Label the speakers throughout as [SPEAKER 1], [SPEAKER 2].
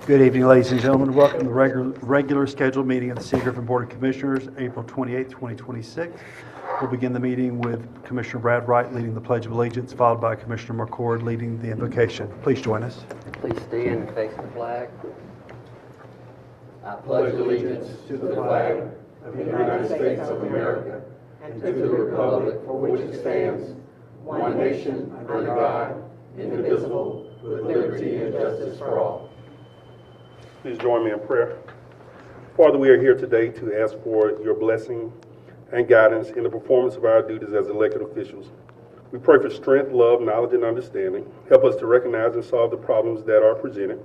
[SPEAKER 1] Good evening, ladies and gentlemen. Welcome to the regular scheduled meeting of the City of Griffin Board of Commissioners, April 28, 2026. We'll begin the meeting with Commissioner Brad Wright leading the Pledge of Allegiance, followed by Commissioner McCord leading the invocation. Please join us.
[SPEAKER 2] Please stand and face the flag. I pledge allegiance to the flag of the United States of America and to the republic for which it stands, one nation under God, indivisible, with liberty and justice for all.
[SPEAKER 3] Please join me in prayer. Father, we are here today to ask for your blessing and guidance in the performance of our duties as elected officials. We pray for strength, love, knowledge, and understanding. Help us to recognize and solve the problems that are presented.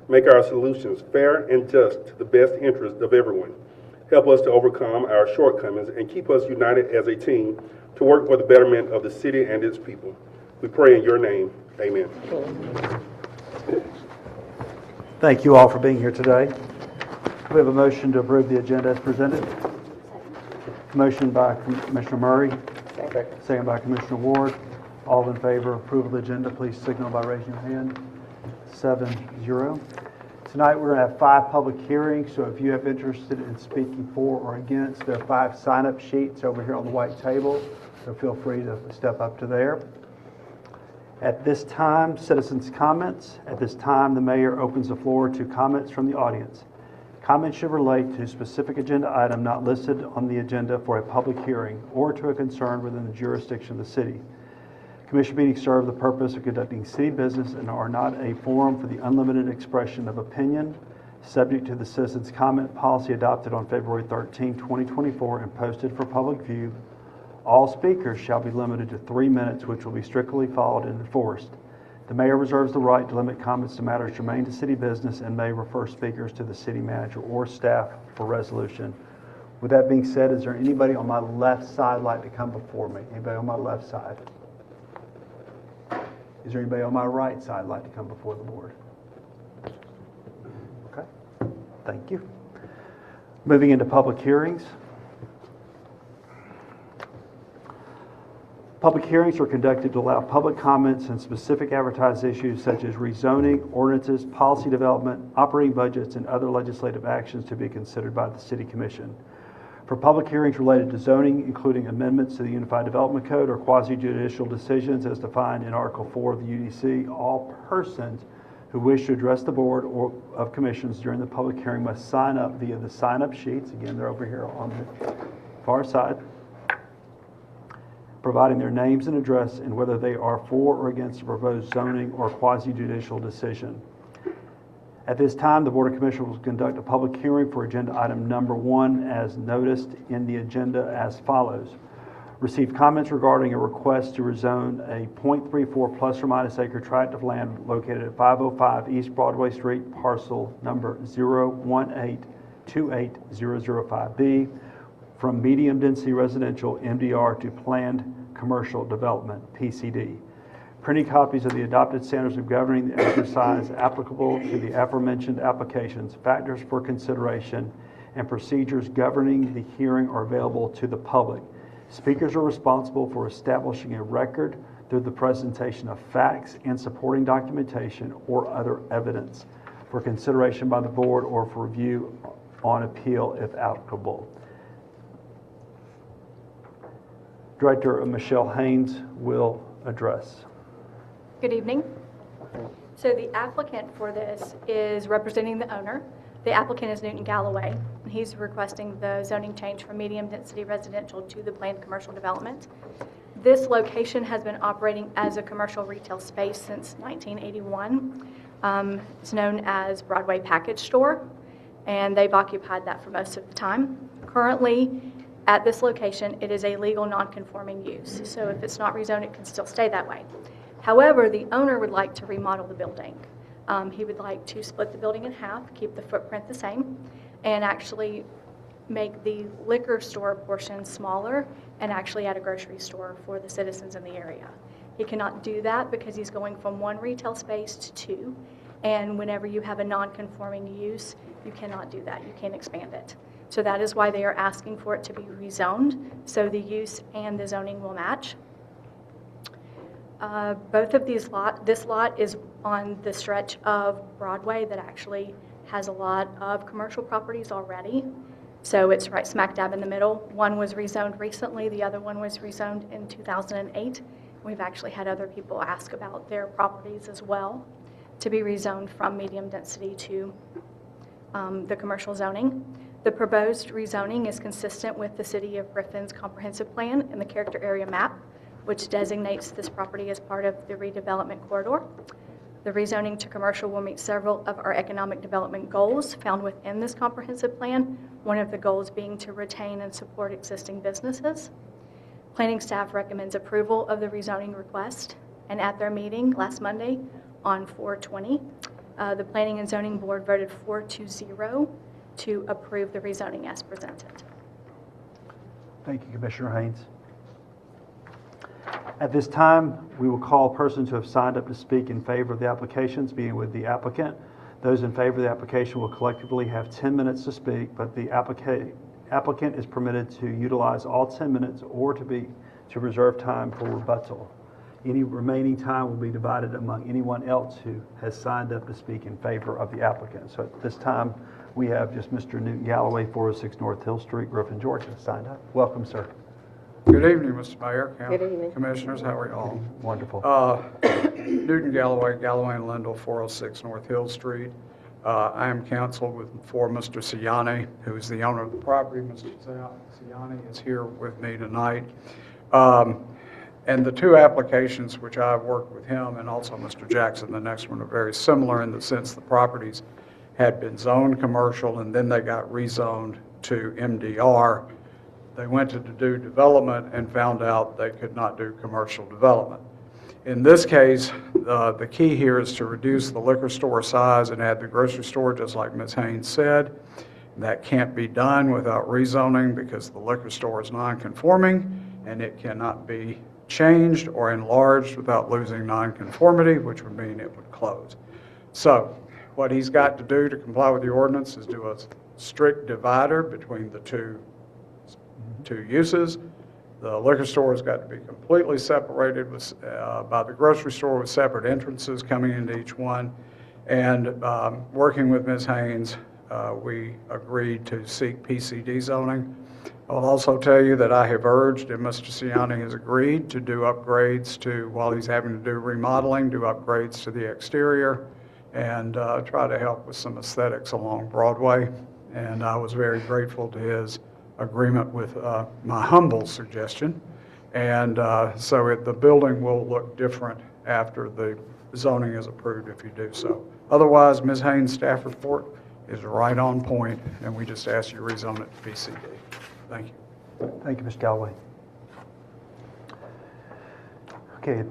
[SPEAKER 3] Make our solutions fair and just to the best interest of everyone. Help us to overcome our shortcomings and keep us united as a team to work for the betterment of the city and its people. We pray in your name. Amen.
[SPEAKER 1] Thank you all for being here today. We have a motion to approve the agenda as presented. Motion by Commissioner Murray, second by Commissioner Ward. All in favor of approval of the agenda, please signal by raising your hand. 7-0. Tonight we're going to have 5 public hearings, so if you have interested in speaking for or against, there are 5 sign-up sheets over here on the white table, so feel free to step up to there. At this time, citizens' comments. At this time, the mayor opens the floor to comments from the audience. Comments should relate to a specific agenda item not listed on the agenda for a public hearing or to a concern within the jurisdiction of the city. Commission meetings serve the purpose of conducting city business and are not a forum for the unlimited expression of opinion, subject to the citizens' comment policy adopted on February 13, 2024 and posted for public view. All speakers shall be limited to 3 minutes, which will be strictly followed and enforced. The mayor reserves the right to limit comments to matters germane to city business and may refer speakers to the city manager or staff for resolution. With that being said, is there anybody on my left side like to come before me? Anybody on my left side? Is there anybody on my right side like to come before the board? Okay, thank you. Moving into public hearings. Public hearings are conducted to allow public comments on specific advertised issues such as rezoning, ordinances, policy development, operating budgets, and other legislative actions to be considered by the City Commission. For public hearings related to zoning, including amendments to the Unified Development Code or quasi-judicial decisions as defined in Article 4 of the UDC, all persons who wish to address the Board or of Commissions during the public hearing must sign up via the sign-up sheets. Again, they're over here on the far side, providing their names and address and whether they are for or against the proposed zoning or quasi-judicial decision. At this time, the Board of Commissioners will conduct a public hearing for agenda item number 1 as noticed in the agenda as follows. Receive comments regarding a request to rezone a .34 plus or minus acre tract of land located at 505 East Broadway Street, parcel number 018280005B, from medium density residential MDR to planned commercial development PCD. Printing copies of the adopted standards of governing the exercise applicable to the aforementioned applications, factors for consideration, and procedures governing the hearing are available to the public. Speakers are responsible for establishing a record through the presentation of facts and supporting documentation or other evidence for consideration by the board or for review on appeal if applicable. Director Michelle Haynes will address.
[SPEAKER 4] Good evening. So the applicant for this is representing the owner. The applicant is Newton Galloway, and he's requesting the zoning change from medium density residential to the planned commercial development. This location has been operating as a commercial retail space since 1981. It's known as Broadway Package Store, and they've occupied that for most of the time. Currently, at this location, it is a legal non-conforming use, so if it's not rezoned, it can still stay that way. However, the owner would like to remodel the building. He would like to split the building in half, keep the footprint the same, and actually make the liquor store portion smaller and actually add a grocery store for the citizens in the area. He cannot do that because he's going from 1 retail space to 2, and whenever you have a non-conforming use, you cannot do that. You can't expand it. So that is why they are asking for it to be rezoned, so the use and the zoning will match. Both of these this lot is on the stretch of Broadway that actually has a lot of commercial properties already. So it's right smack dab in the middle. One was rezoned recently, the other one was rezoned in 2008. We've actually had other people ask about their properties as well to be rezoned from medium density to the commercial zoning. The proposed rezoning is consistent with the City of Griffin's comprehensive plan and the character area map, which designates this property as part of the redevelopment corridor. The rezoning to commercial will meet several of our economic development goals found within this comprehensive plan, one of the goals being to retain and support existing businesses. Planning staff recommends approval of the rezoning request, and at their meeting last Monday on 4/20, the Planning and Zoning Board voted 4-0 to approve the rezoning as presented.
[SPEAKER 1] Thank you, Commissioner Haynes. At this time, we will call persons who have signed up to speak in favor of the applications, beginning with the applicant. Those in favor of the application will collectively have 10 minutes to speak, but the applicant is permitted to utilize all 10 minutes or to reserve time for rebuttal. Any remaining time will be divided among anyone else who has signed up to speak in favor of the applicant. So at this time, we have just Mr. Newton Galloway, 406 North Hill Street, Griffin, Georgia, signed up. Welcome, sir.
[SPEAKER 5] Good evening, Mr. Mayor,
[SPEAKER 6] Good evening.
[SPEAKER 5] Commissioners, how are you all?
[SPEAKER 1] Wonderful.
[SPEAKER 5] Newton Galloway, Galloway and Lindell, 406 North Hill Street. I am counsel for Mr. Ciani, who is the owner of the property. Mr. Ciani is here with me tonight. And the two applications which I've worked with him and also Mr. Jackson, the next one, are very similar in the sense the properties had been zoned commercial and then they got rezoned to MDR. They went to do development and found out they could not do commercial development. In this case, the key here is to reduce the liquor store size and add the grocery store, just like Ms. Haynes said. That can't be done without rezoning because the liquor store is non-conforming and it cannot be changed or enlarged without losing non-conformity, which would mean it would close. So what he's got to do to comply with the ordinance is do a strict divider between the two uses. The liquor store has got to be completely separated by the grocery store with separate entrances coming into each one. And working with Ms. Haynes, we agreed to seek PCD zoning. I'll also tell you that I have urged, and Mr. Ciani has agreed, to do upgrades to, while he's having to do remodeling, do upgrades to the exterior and try to help with some aesthetics along Broadway. And I was very grateful to his agreement with my humble suggestion. And so the building will look different after the zoning is approved if you do so. Otherwise, Ms. Haynes' staff report is right on point, and we just ask you to rezone it to PCD. Thank you.
[SPEAKER 1] Thank you, Mr. Galloway. Okay,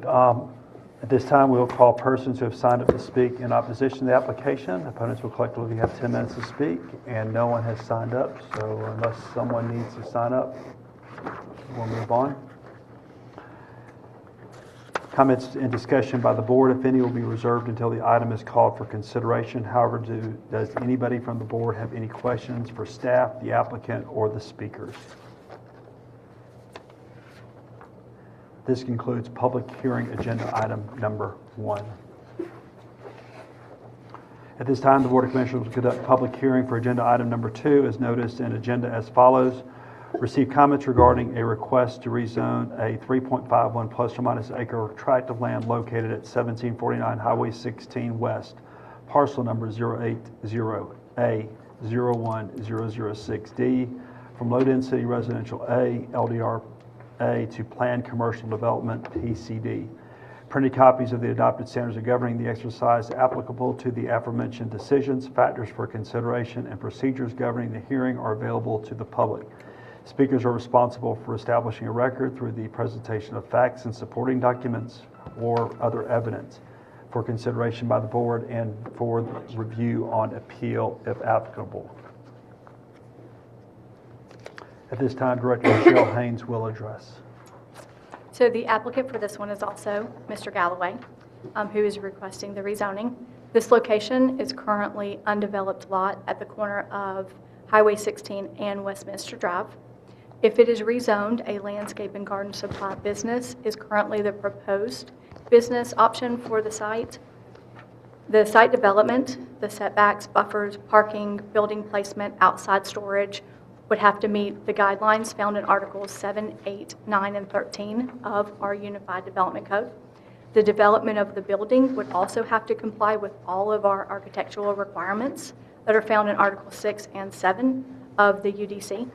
[SPEAKER 1] at this time, we'll call persons who have signed up to speak in opposition to the application. Opponents will collectively have 10 minutes to speak, and no one has signed up, so unless someone needs to sign up, we'll move on. Comments and discussion by the board, if any, will be reserved until the item is called for consideration. However, does anybody from the board have any questions for staff, the applicant, or the speakers? This concludes public hearing agenda item number 1. At this time, the Board of Commissioners will conduct public hearing for agenda item number 2 as noticed in agenda as follows. Receive comments regarding a request to rezone a 3.51 plus or minus acre tract of land located at 1749 Highway 16 West, parcel number 080A01006D, from low density residential A, LDR A, to planned commercial development PCD. Printed copies of the adopted standards of governing the exercise applicable to the aforementioned decisions, factors for consideration, and procedures governing the hearing are available to the public. Speakers are responsible for establishing a record through the presentation of facts and supporting documents or other evidence for consideration by the board and for review on appeal if applicable. At this time, Director Michelle Haynes will address.
[SPEAKER 4] So the applicant for this one is also Mr. Galloway, who is requesting the rezoning. This location is currently undeveloped lot at the corner of Highway 16 and Westminster Drive. If it is rezoned, a landscape and garden supply business is currently the proposed business option for the site. The site development, the setbacks, buffers, parking, building placement, outside storage would have to meet the guidelines found in Articles 7, 8, 9, and 13 of our Unified Development Code. The development of the building would also have to comply with all of our architectural requirements that are found in Article 6 and 7 of the UDC.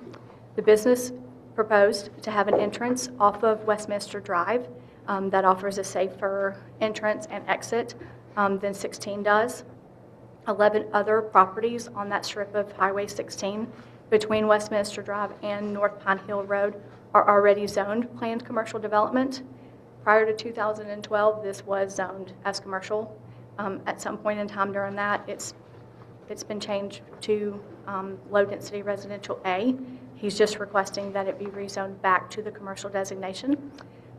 [SPEAKER 4] The business proposed to have an entrance off of Westminster Drive that offers a safer entrance and exit than 16 does. 11 other properties on that strip of Highway 16 between Westminster Drive and North Pine Hill Road are already zoned planned commercial development. Prior to 2012, this was zoned as commercial. At some point in time during that, it's been changed to low-density residential A. He's just requesting that it be rezoned back to the commercial designation.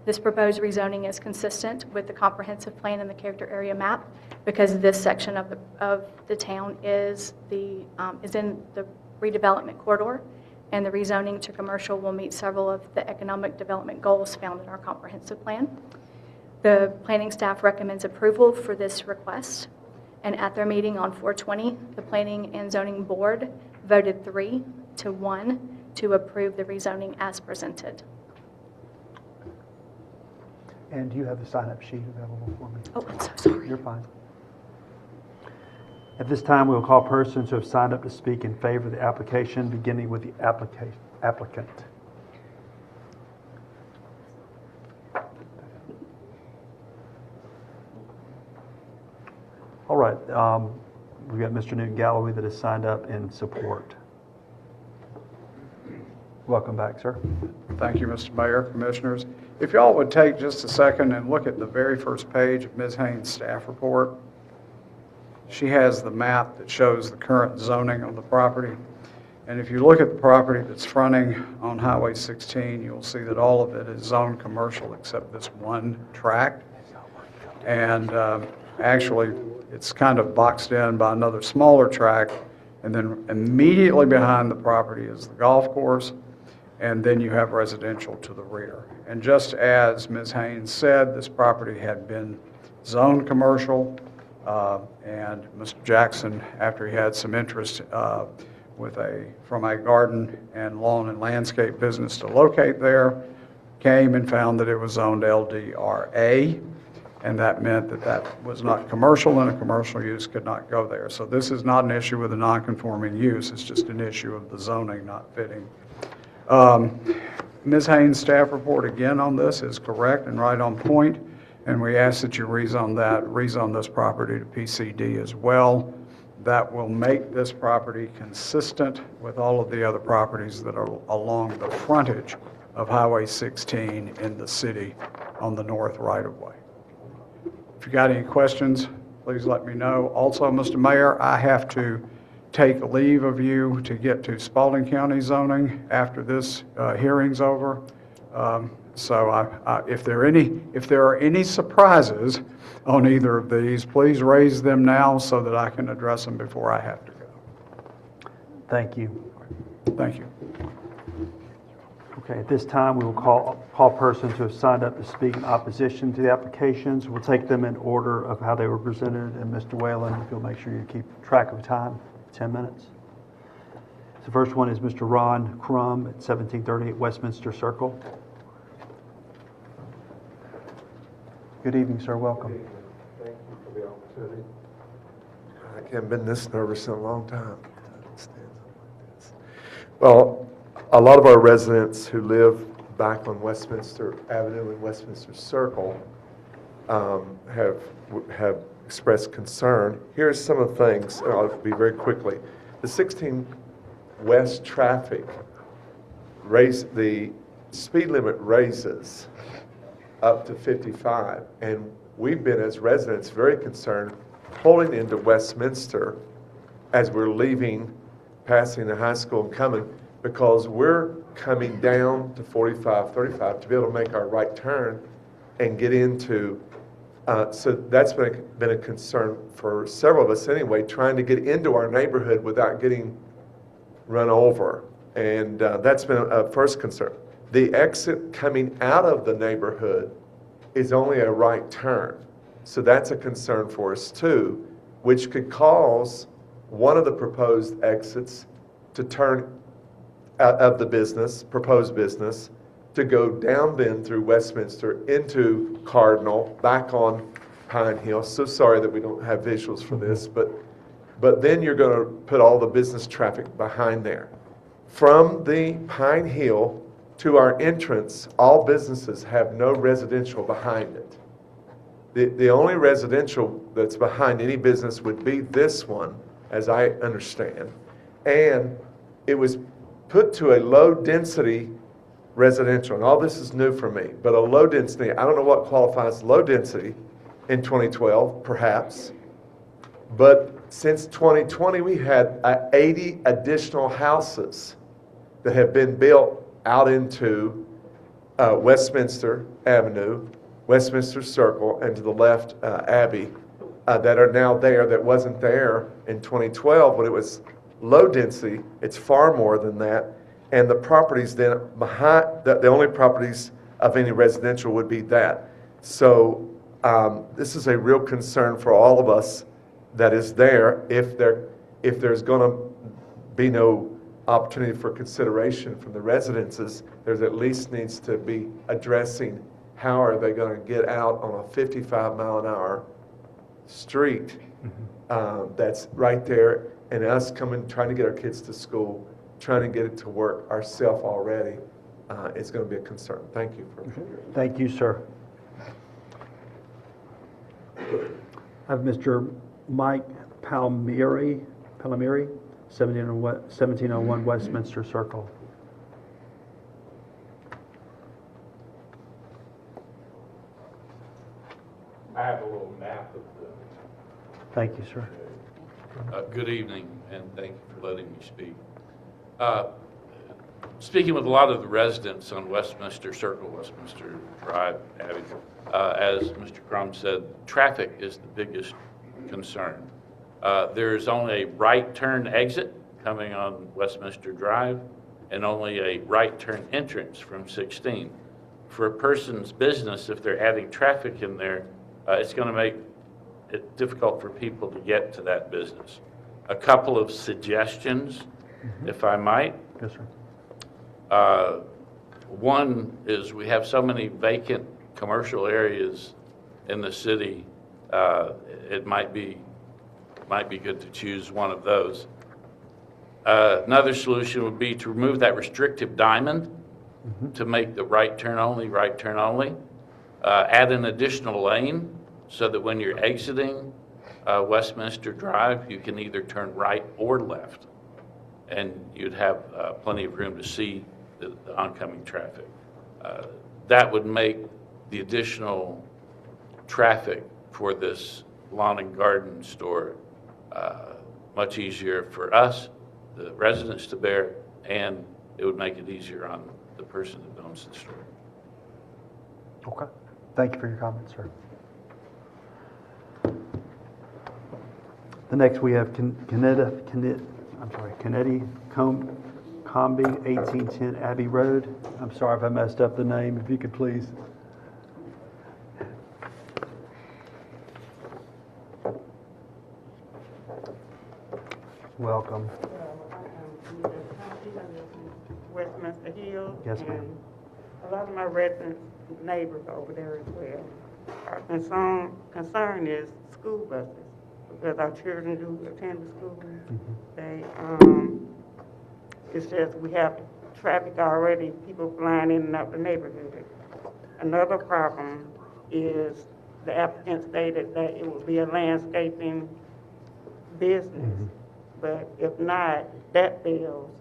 [SPEAKER 4] This proposed rezoning is consistent with the comprehensive plan and the character area map because this section of the town is in the redevelopment corridor, and the rezoning to commercial will meet several of the economic development goals found in our comprehensive plan. The planning staff recommends approval for this request, and at their meeting on 4/20, the Planning and Zoning Board voted 3-1 to approve the rezoning as presented.
[SPEAKER 1] And do you have the sign-up sheet available for me?
[SPEAKER 4] Oh, I'm so sorry.
[SPEAKER 1] You're fine. At this time, we will call persons who have signed up to speak in favor of the application, beginning with the applicant. All right, we've got Mr. Newton Galloway that has signed up in support. Welcome back, sir.
[SPEAKER 5] Thank you, Mr. Mayor, Commissioners. If y'all would take just a second and look at the very first page of Ms. Haynes' staff report. She has the map that shows the current zoning on the property. And if you look at the property that's fronting on Highway 16, you'll see that all of it is zoned commercial except this one tract. And actually, it's kind of boxed in by another smaller tract. And then immediately behind the property is the golf course. And then you have residential to the rear. And just as Ms. Haynes said, this property had been zoned commercial, and Mr. Jackson, after he had some interest from a garden and lawn and landscape business to locate there, came and found that it was zoned LDRA, and that meant that that was not commercial, and a commercial use could not go there. So this is not an issue with a non-conforming use, it's just an issue of the zoning not fitting. Ms. Haynes' staff report again on this is correct and right on point, and we ask that you rezone this property to PCD as well. That will make this property consistent with all of the other properties that are along the frontage of Highway 16 in the city on the north right-of-way. If you got any questions, please let me know. Also, Mr. Mayor, I have to take leave of you to get to Spalding County zoning after this hearing's over. So if there are any surprises on either of these, please raise them now so that I can address them before I have to go.
[SPEAKER 1] Thank you.
[SPEAKER 5] Thank you.
[SPEAKER 1] Okay, at this time, we will call persons who have signed up to speak in opposition to the applications. We'll take them in order of how they were presented, and Mr. Whalen, if you'll make sure you keep track of time, 10 minutes. The first one is Mr. Ron Crum at 1738 Westminster Circle. Good evening, sir. Welcome.
[SPEAKER 6] Thank you for the opportunity. I haven't been this nervous in a long time. Well, a lot of our residents who live back on Westminster Avenue and Westminster Circle have expressed concern. Here's some of the things, and I'll be very quickly. The 16 West traffic, the speed limit raises up to 55, and we've been, as residents, very concerned pulling into Westminster as we're leaving, passing the high school and coming, because we're coming down to 45, 35 to be able to make our right turn and get into, so that's been a concern for several of us anyway, trying to get into our neighborhood without getting run over. And that's been a first concern. The exit coming out of the neighborhood is only a right turn. So that's a concern for us too. which could cause one of the proposed exits to turn out of the business, proposed business, to go down Bend through Westminster into Cardinal, back on Pine Hill. So sorry that we don't have visuals for this, but then you're going to put all the business traffic behind there. From the Pine Hill to our entrance, all businesses have no residential behind it. The only residential that's behind any business would be this one, as I understand. And it was put to a low-density residential, and all this is new for me, but a low-density, I don't know what qualifies low-density in 2012, perhaps. But since 2020, we had 80 additional houses that have been built out into Westminster Avenue, Westminster Circle, and to the left, Abbey, that are now there that wasn't there in 2012 when it was low density. It's far more than that. And the properties then behind, the only properties of any residential would be that. So this is a real concern for all of us that is there. If there's going to be no opportunity for consideration from the residences, there's at least needs to be addressing how are they going to get out on a 55-mile-an-hour street that's right there, and us coming, trying to get our kids to school, trying to get it to work ourselves already, is going to be a concern. Thank you.
[SPEAKER 1] Thank you, sir. I have Mr. Mike Palmieri, 1701 Westminster Circle.
[SPEAKER 7] I have a little map of the.
[SPEAKER 1] Thank you, sir.
[SPEAKER 7] Good evening, and thank you for letting me speak. Speaking with a lot of the residents on Westminster Circle, Westminster Drive, Abbey, as Mr. Crum said, traffic is the biggest concern. There is only a right turn exit coming on Westminster Drive and only a right turn entrance from 16. For a person's business, if they're adding traffic in there, it's going to make it difficult for people to get to that business. A couple of suggestions, if I might.
[SPEAKER 1] Yes, sir.
[SPEAKER 7] One is we have so many vacant commercial areas in the city. It might be good to choose one of those. Another solution would be to remove that restrictive diamond to make the right turn only. Add an additional lane so that when you're exiting Westminster Drive, you can either turn right or left, and you'd have plenty of room to see the oncoming traffic. That would make the additional traffic for this lawn and garden store much easier for us, the residents, to bear, and it would make it easier on the person that owns the store.
[SPEAKER 1] Okay. Thank you for your comments, sir. The next we have Kennedy Combi, 1810 Abbey Road. I'm sorry if I messed up the name. If you could please. Welcome.
[SPEAKER 8] Westminster Hill.
[SPEAKER 1] Yes, ma'am.
[SPEAKER 8] And a lot of my residents, neighbors over there as well. Our concern is school buses, because our children do attend the school. They, it's just we have traffic already, people flying in and out the neighborhood. Another problem is the applicant stated that it would be a landscaping business. But if not, that fails,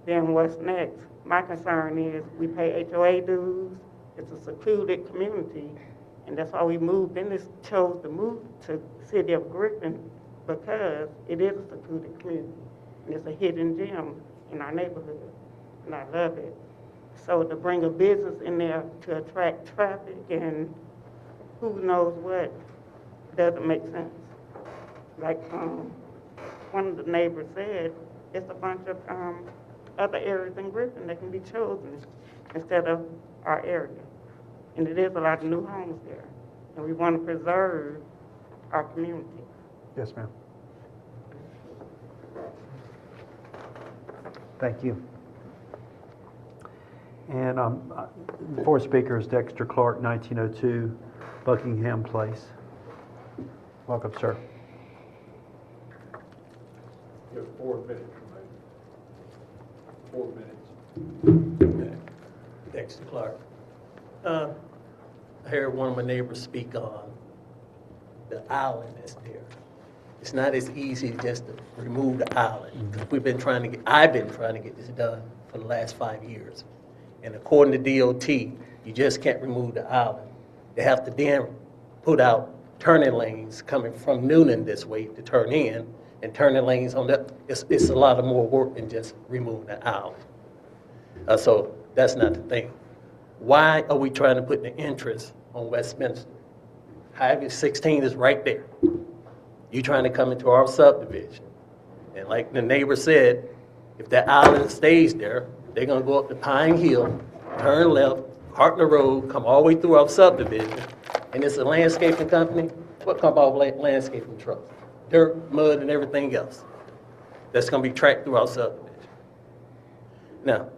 [SPEAKER 8] then what's next? My concern is we pay HOA dues, it's a secluded community, and that's why we chose to move to the city of Griffin, because it is a secluded community, and it's a hidden gem in our neighborhood, and I love it. So to bring a business in there to attract traffic and who knows what, doesn't make sense. Like one of the neighbors said, it's a bunch of other areas in Griffin that can be chosen instead of our area. And it is a lot of new homes there. And we want to preserve our community.
[SPEAKER 1] Yes, ma'am. Thank you. And the fourth speaker is Dexter Clark, 1902 Buckingham Place. Welcome, sir.
[SPEAKER 9] You have 4 minutes remaining. 4 minutes.
[SPEAKER 10] Dexter Clark. I heard one of my neighbors speak on the island that's there. It's not as easy just to remove the island. I've been trying to get this done for the last 5 years. And according to DOT, you just can't remove the island. They have to then put out turning lanes coming from Noonan this way to turn in, and turning lanes on that. It's a lot of more work than just removing the island. So that's not the thing. Why are we trying to put the interest on Westminster? Highway 16 is right there. You're trying to come into our subdivision. And like the neighbor said, if that island stays there, they're going to go up to Pine Hill, turn left, Hartner Road, come all the way through our subdivision. And it's a landscaping company. What come off landscaping trucks? Dirt, mud, and everything else. That's going to be tracked through our subdivision. Now,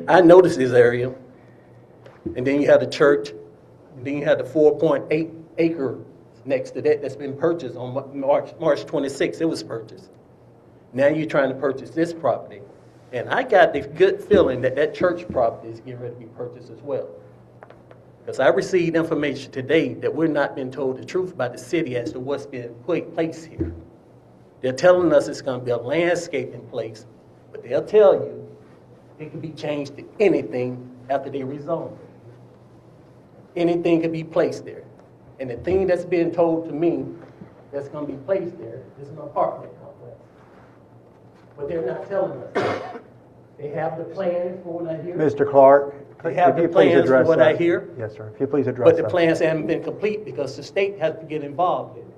[SPEAKER 10] I noticed this area, and then you have the church, and then you have the 4.8 acre next to that that's been purchased on March 26th. It was purchased. Now you're trying to purchase this property, and I got the good feeling that that church property is getting ready to be purchased as well. Because I received information today that we're not being told the truth about the city as to what's being put place here. They're telling us it's going to be a landscaping place, but they'll tell you it can be changed to anything after they rezone it. Anything can be placed there. And the thing that's being told to me that's going to be placed there is an apartment complex. But they're not telling us that. They have the plans for what I hear.
[SPEAKER 1] Mr. Clark,
[SPEAKER 10] They have
[SPEAKER 1] if you
[SPEAKER 10] the
[SPEAKER 1] please
[SPEAKER 10] plans for
[SPEAKER 1] address
[SPEAKER 10] what
[SPEAKER 1] that.
[SPEAKER 10] I hear.
[SPEAKER 1] Yes, sir. If you please address
[SPEAKER 10] But
[SPEAKER 1] that.
[SPEAKER 10] the plans haven't been complete because the state has to get involved in it.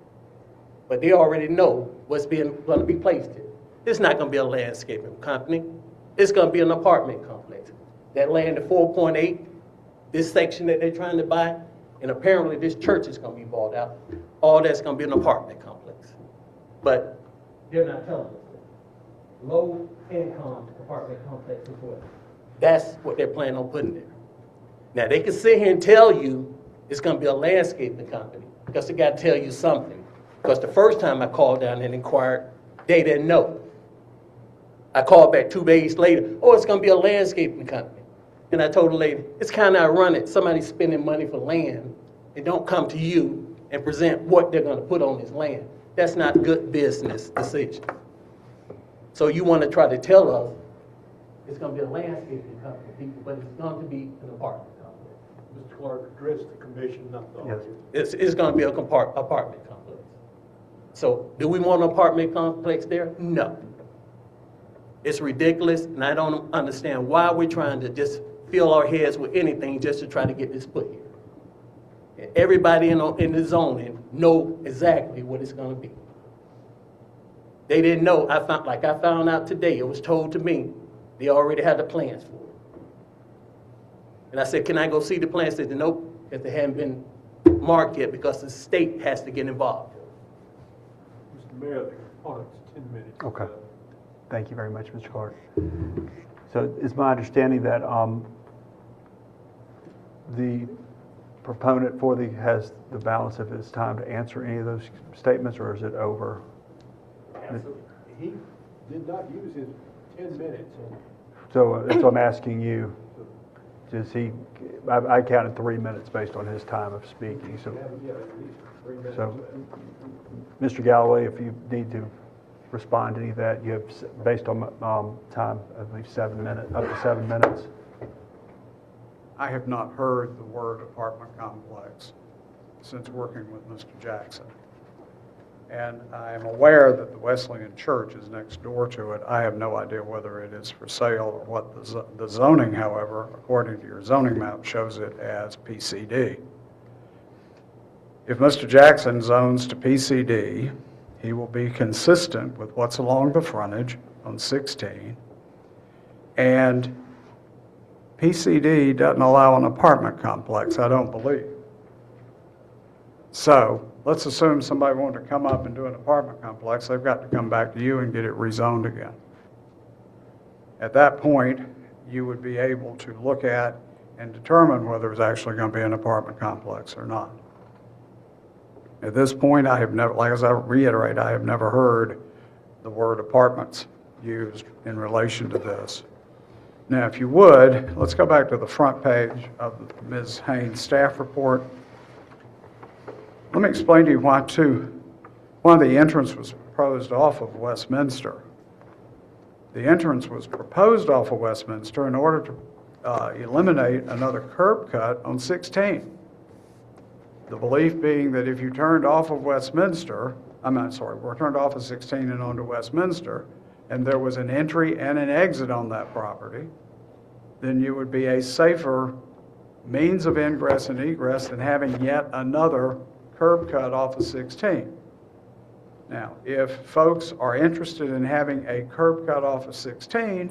[SPEAKER 10] But they already know what's going to be placed here. It's not going to be a landscaping company. It's going to be an apartment complex. That land, the 4.8, this section that they're trying to buy, and apparently this church is going to be bought out. All that's going to be an apartment complex. But they're not telling us that. Low income apartment complex as well. That's what they're planning on putting there. Now, they can sit here and tell you it's going to be a landscaping company because they got to tell you something. Because the first time I called down and inquired, they didn't know. I called back 2 days later, oh, it's going to be a landscaping company. And I told the lady, it's kind of ironic. Somebody's spending money for land and don't come to you and present what they're going to put on this land. That's not good business decision. So you want to try to tell us it's going to be a landscaping company, people, but it's going to be an apartment complex.
[SPEAKER 9] Mr. Clark, address the commission, not the
[SPEAKER 1] Yes.
[SPEAKER 9] audience.
[SPEAKER 10] It's going to be a apartment complex. So do we want an apartment complex there? No. It's ridiculous, and I don't understand why we're trying to just fill our heads with anything just to try to get this put here. And everybody in the zoning know exactly what it's going to be. They didn't know. I found out today. It was told to me. They already had the plans for it. And I said, can I go see the plans? They said, nope, because they haven't been marked yet because the state has to get involved.
[SPEAKER 9] Mr. Mayor, the opponent's 10 minutes.
[SPEAKER 1] Okay. Thank you very much, Mr. Clark. So it's my understanding that the proponent has the balance of his time to answer any of those statements, or is it over?
[SPEAKER 9] He did not use his 10 minutes.
[SPEAKER 1] So I'm asking you, does he, I counted 3 minutes based on his time of speaking. So,
[SPEAKER 9] Yeah, at least 3 minutes.
[SPEAKER 1] so Mr. Galloway, if you need to respond to any of that, you have, based on time, I believe 7 minutes, up to 7 minutes.
[SPEAKER 5] I have not heard the word apartment complex since working with Mr. Jackson. And I am aware that the Wesleyan Church is next door to it. I have no idea whether it is for sale or what. The zoning, however, according to your zoning map, shows it as PCD. If Mr. Jackson zones to PCD, he will be consistent with what's along the frontage on 16. And PCD doesn't allow an apartment complex, I don't believe. So let's assume somebody wanted to come up and do an apartment complex. They've got to come back to you and get it rezoned again. At that point, you would be able to look at and determine whether it's actually going to be an apartment complex or not. At this point, I have never, like as I reiterate, I have never heard the word apartments used in relation to this. Now, if you would, let's go back to the front page of Ms. Haynes' staff report. Let me explain to you why, one of the entrance was proposed off of Westminster. The entrance was proposed off of Westminster in order to eliminate another curb cut on 16. The belief being that if you turned off of Westminster, we're turned off of 16 and onto Westminster, and there was an entry and an exit on that property, then you would be a safer means of ingress and egress than having yet another curb cut off of 16. Now, if folks are interested in having a curb cut off of 16,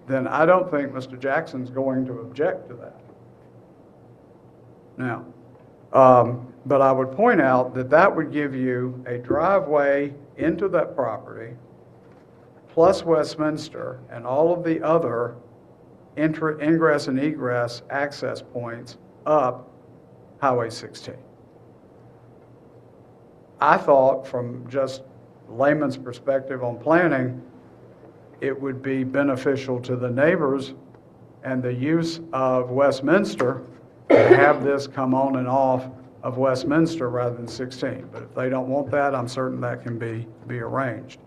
[SPEAKER 5] then I don't think Mr. Jackson's going to object to that. Now, but I would point out that that would give you a driveway into that property, plus Westminster, and all of the other ingress and egress access points up Highway 16. I thought, from just layman's perspective on planning, it would be beneficial to the neighbors and the use of Westminster to have this come on and off of Westminster rather than 16. But if they don't want that, I'm certain that can be arranged.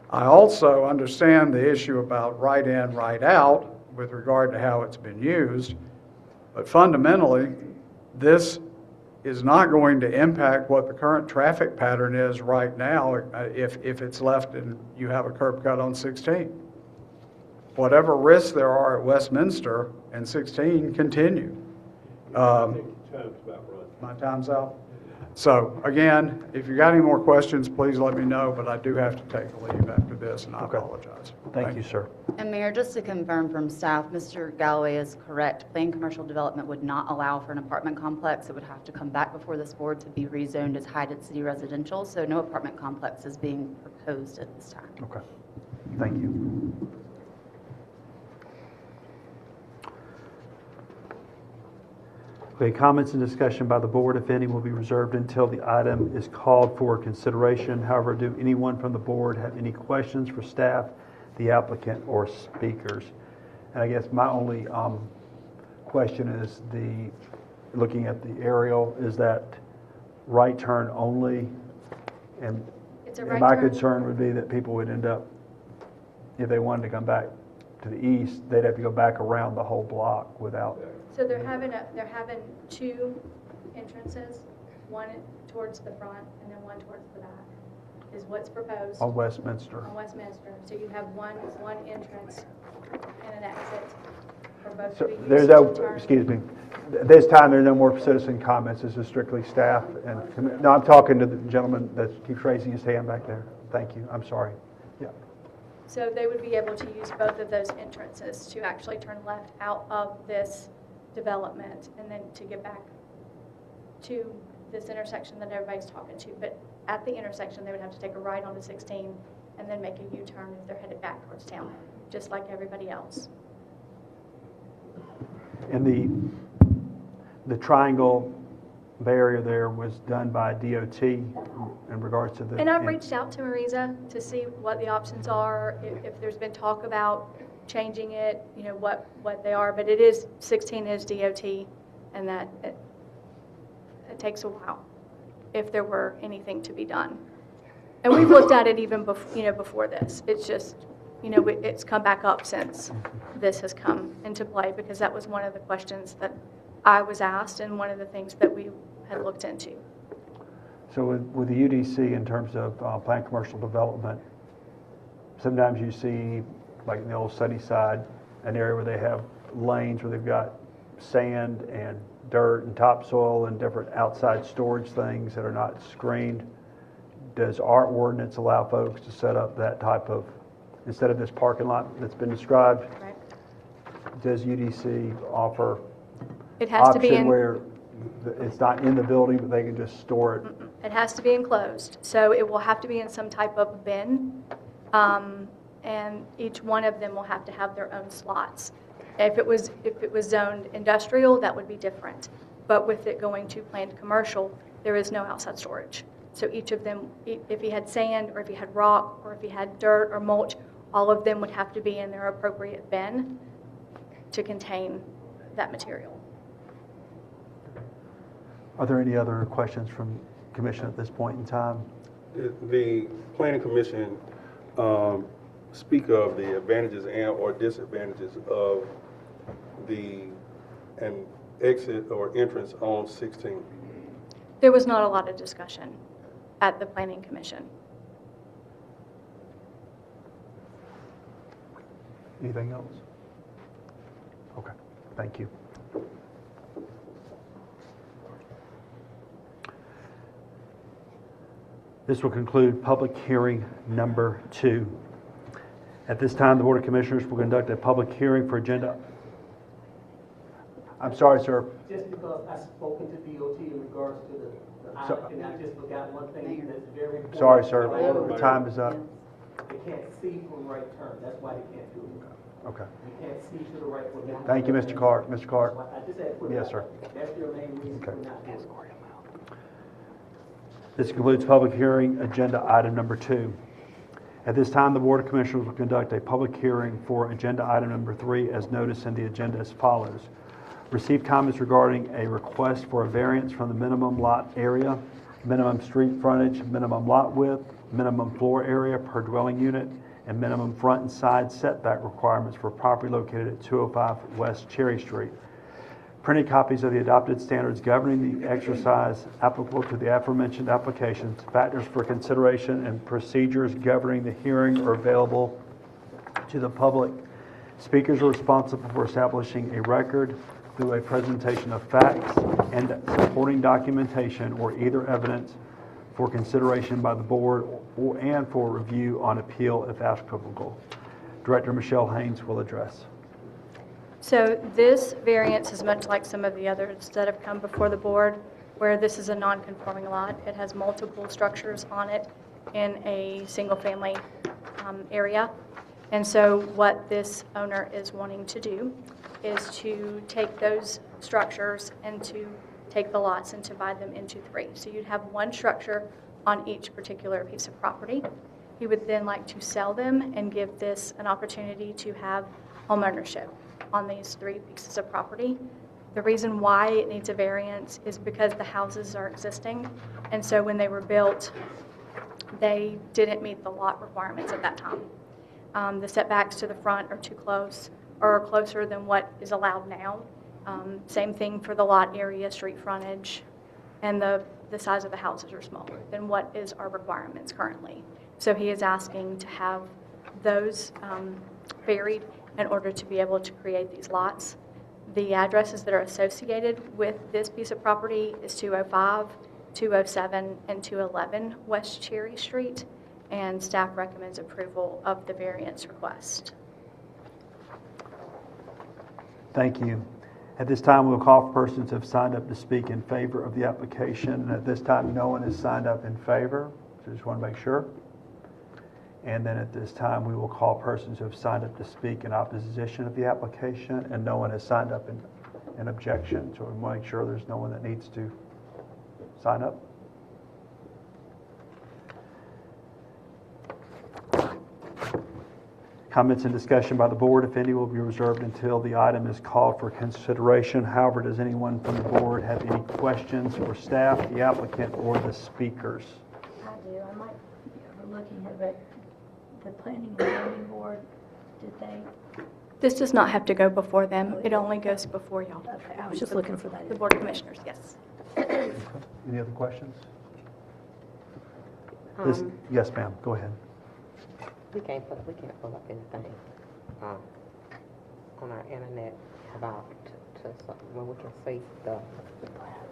[SPEAKER 5] I also understand the issue about right in, right out with regard to how it's been used. But fundamentally, this is not going to impact what the current traffic pattern is right now if it's left and you have a curb cut on 16. Whatever risks there are at Westminster and 16 continue. My time's out. So again, if you got any more questions, please let me know, but I do have to take a leave after this, and I apologize.
[SPEAKER 1] Thank you, sir.
[SPEAKER 11] And Mayor, just to confirm from staff, Mr. Galloway is correct. Planned commercial development would not allow for an apartment complex. It would have to come back before this board to be rezoned as high-density residential, so no apartment complex is being proposed at this time.
[SPEAKER 1] Okay. Thank you. Okay, comments and discussion by the board, if any, will be reserved until the item is called for consideration. However, do anyone from the board have any questions for staff, the applicant, or speakers? And I guess my only question is looking at the aerial, is that right turn only? And
[SPEAKER 4] It's a right
[SPEAKER 1] my
[SPEAKER 4] turn.
[SPEAKER 1] concern would be that people would end up, if they wanted to come back to the east, they'd have to go back around the whole block without.
[SPEAKER 4] So they're having two entrances, one towards the front and then one towards the back, is what's proposed
[SPEAKER 1] On Westminster.
[SPEAKER 4] on Westminster. So you have one entrance and an exit for both
[SPEAKER 1] So
[SPEAKER 4] to be used
[SPEAKER 1] there's
[SPEAKER 4] to
[SPEAKER 1] no,
[SPEAKER 4] turn.
[SPEAKER 1] excuse me, this time there's no more citizen comments, this is strictly staff. And no, I'm talking to the gentleman that keeps raising his hand back there. Thank you, I'm sorry. Yeah.
[SPEAKER 4] So they would be able to use both of those entrances to actually turn left out of this development and then to get back to this intersection that everybody's talking to. But at the intersection, they would have to take a right onto 16 and then make a U-turn if they're headed back towards town, just like everybody else.
[SPEAKER 1] And the triangle barrier there was done by DOT in regards to the.
[SPEAKER 4] And I've reached out to Marisa to see what the options are, if there's been talk about changing it, you know, what they are. But 16 is DOT, and that it takes a while if there were anything to be done. And we've looked at it even before this. It's just, it's come back up since this has come into play, because that was one of the questions that I was asked and one of the things that we had looked into.
[SPEAKER 1] So with the UDC, in terms of planned commercial development, sometimes you see, like in the old Sunnyside, an area where they have lanes where they've got sand and dirt and topsoil and different outside storage things that are not screened. Does our ordinance allow folks to set up that type of, instead of this parking lot that's been described?
[SPEAKER 4] Right.
[SPEAKER 1] Does UDC offer
[SPEAKER 4] It has to be
[SPEAKER 1] option
[SPEAKER 4] in.
[SPEAKER 1] where it's not in the building, but they can just store it?
[SPEAKER 4] It has to be enclosed, so it will have to be in some type of bin. and each one of them will have to have their own slots. If it was zoned industrial, that would be different. But with it going to planned commercial, there is no outside storage. So each of them, if he had sand, or if he had rock, or if he had dirt or mulch, all of them would have to be in their appropriate bin to contain that material.
[SPEAKER 1] Are there any other questions from commission at this point in time?
[SPEAKER 3] The planning commission speak of the advantages and or disadvantages of an exit or entrance on 16.
[SPEAKER 4] There was not a lot of discussion at the planning commission.
[SPEAKER 1] Anything else? Okay, thank you. This will conclude public hearing number 2. At this time, the Board of Commissioners will conduct a public hearing for agenda. I'm sorry, sir.
[SPEAKER 10] Just because I've spoken to DOT in regards to the island, and I just forgot one thing that's very important.
[SPEAKER 1] Sorry, sir. The time is up.
[SPEAKER 10] They can't see from right turn, that's why they can't do it.
[SPEAKER 1] Okay.
[SPEAKER 10] They can't see to the right. when they-
[SPEAKER 1] Thank you, Mr. Clark. Mr. Clark.
[SPEAKER 10] I just had to put it
[SPEAKER 1] Yes,
[SPEAKER 10] out.
[SPEAKER 1] sir.
[SPEAKER 10] That's your main reason for
[SPEAKER 1] Okay.
[SPEAKER 10] not doing it.
[SPEAKER 1] This concludes public hearing, agenda item number 2. At this time, the Board of Commissioners will conduct a public hearing for agenda item number 3 as noticed in the agenda as follows. Receive comments regarding a request for a variance from the minimum lot area, minimum street frontage, minimum lot width, minimum floor area per dwelling unit, and minimum front and side setback requirements for property located at 205 West Cherry Street. Printed copies of the adopted standards governing the exercise applicable to the aforementioned applications, factors for consideration, and procedures governing the hearing are available to the public. Speakers are responsible for establishing a record through a presentation of facts and supporting documentation or either evidence for consideration by the board and for review on appeal if applicable. Director Michelle Haynes will address.
[SPEAKER 4] So this variance is much like some of the others that have come before the board, where this is a non-conforming lot. It has multiple structures on it in a single-family area. And so what this owner is wanting to do is to take those structures and to take the lots and divide them into 3. So you'd have one structure on each particular piece of property. He would then like to sell them and give this an opportunity to have home ownership on these 3 pieces of property. The reason why it needs a variance is because the houses are existing, and so when they were built, they didn't meet the lot requirements at that time. The setbacks to the front are too close, or closer than what is allowed now. Same thing for the lot area, street frontage, and the size of the houses are smaller than what is our requirements currently. So he is asking to have those varied in order to be able to create these lots. The addresses that are associated with this piece of property is 205, 207, and 211 West Cherry Street, and staff recommends approval of the variance request.
[SPEAKER 1] Thank you. At this time, we'll call for persons who have signed up to speak in favor of the application. And at this time, no one has signed up in favor, so just want to make sure. And then at this time, we will call persons who have signed up to speak in opposition of the application, and no one has signed up in objection. So we want to make sure there's no one that needs to sign up. Comments and discussion by the board, if any, will be reserved until the item is called for consideration. However, does anyone from the board have any questions for staff, the applicant, or the speakers?
[SPEAKER 12] I do. I might be overlooking it, but the planning and zoning board, did they?
[SPEAKER 4] This does not have to go before them. It only goes before y'all.
[SPEAKER 12] Okay, I was just looking for that.
[SPEAKER 4] The Board of Commissioners, yes.
[SPEAKER 1] Any other questions? Yes, ma'am, go ahead.
[SPEAKER 2] We can't pull up anything on our internet about when we can see the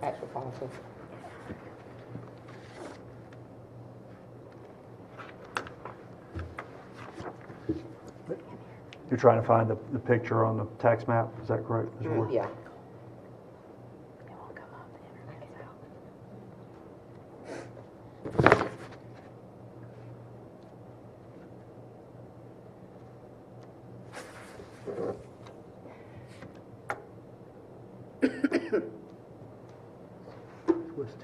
[SPEAKER 2] actual parcel.
[SPEAKER 1] You're trying to find the picture on the tax map, is that correct? Ms. Ward?
[SPEAKER 2] Yeah.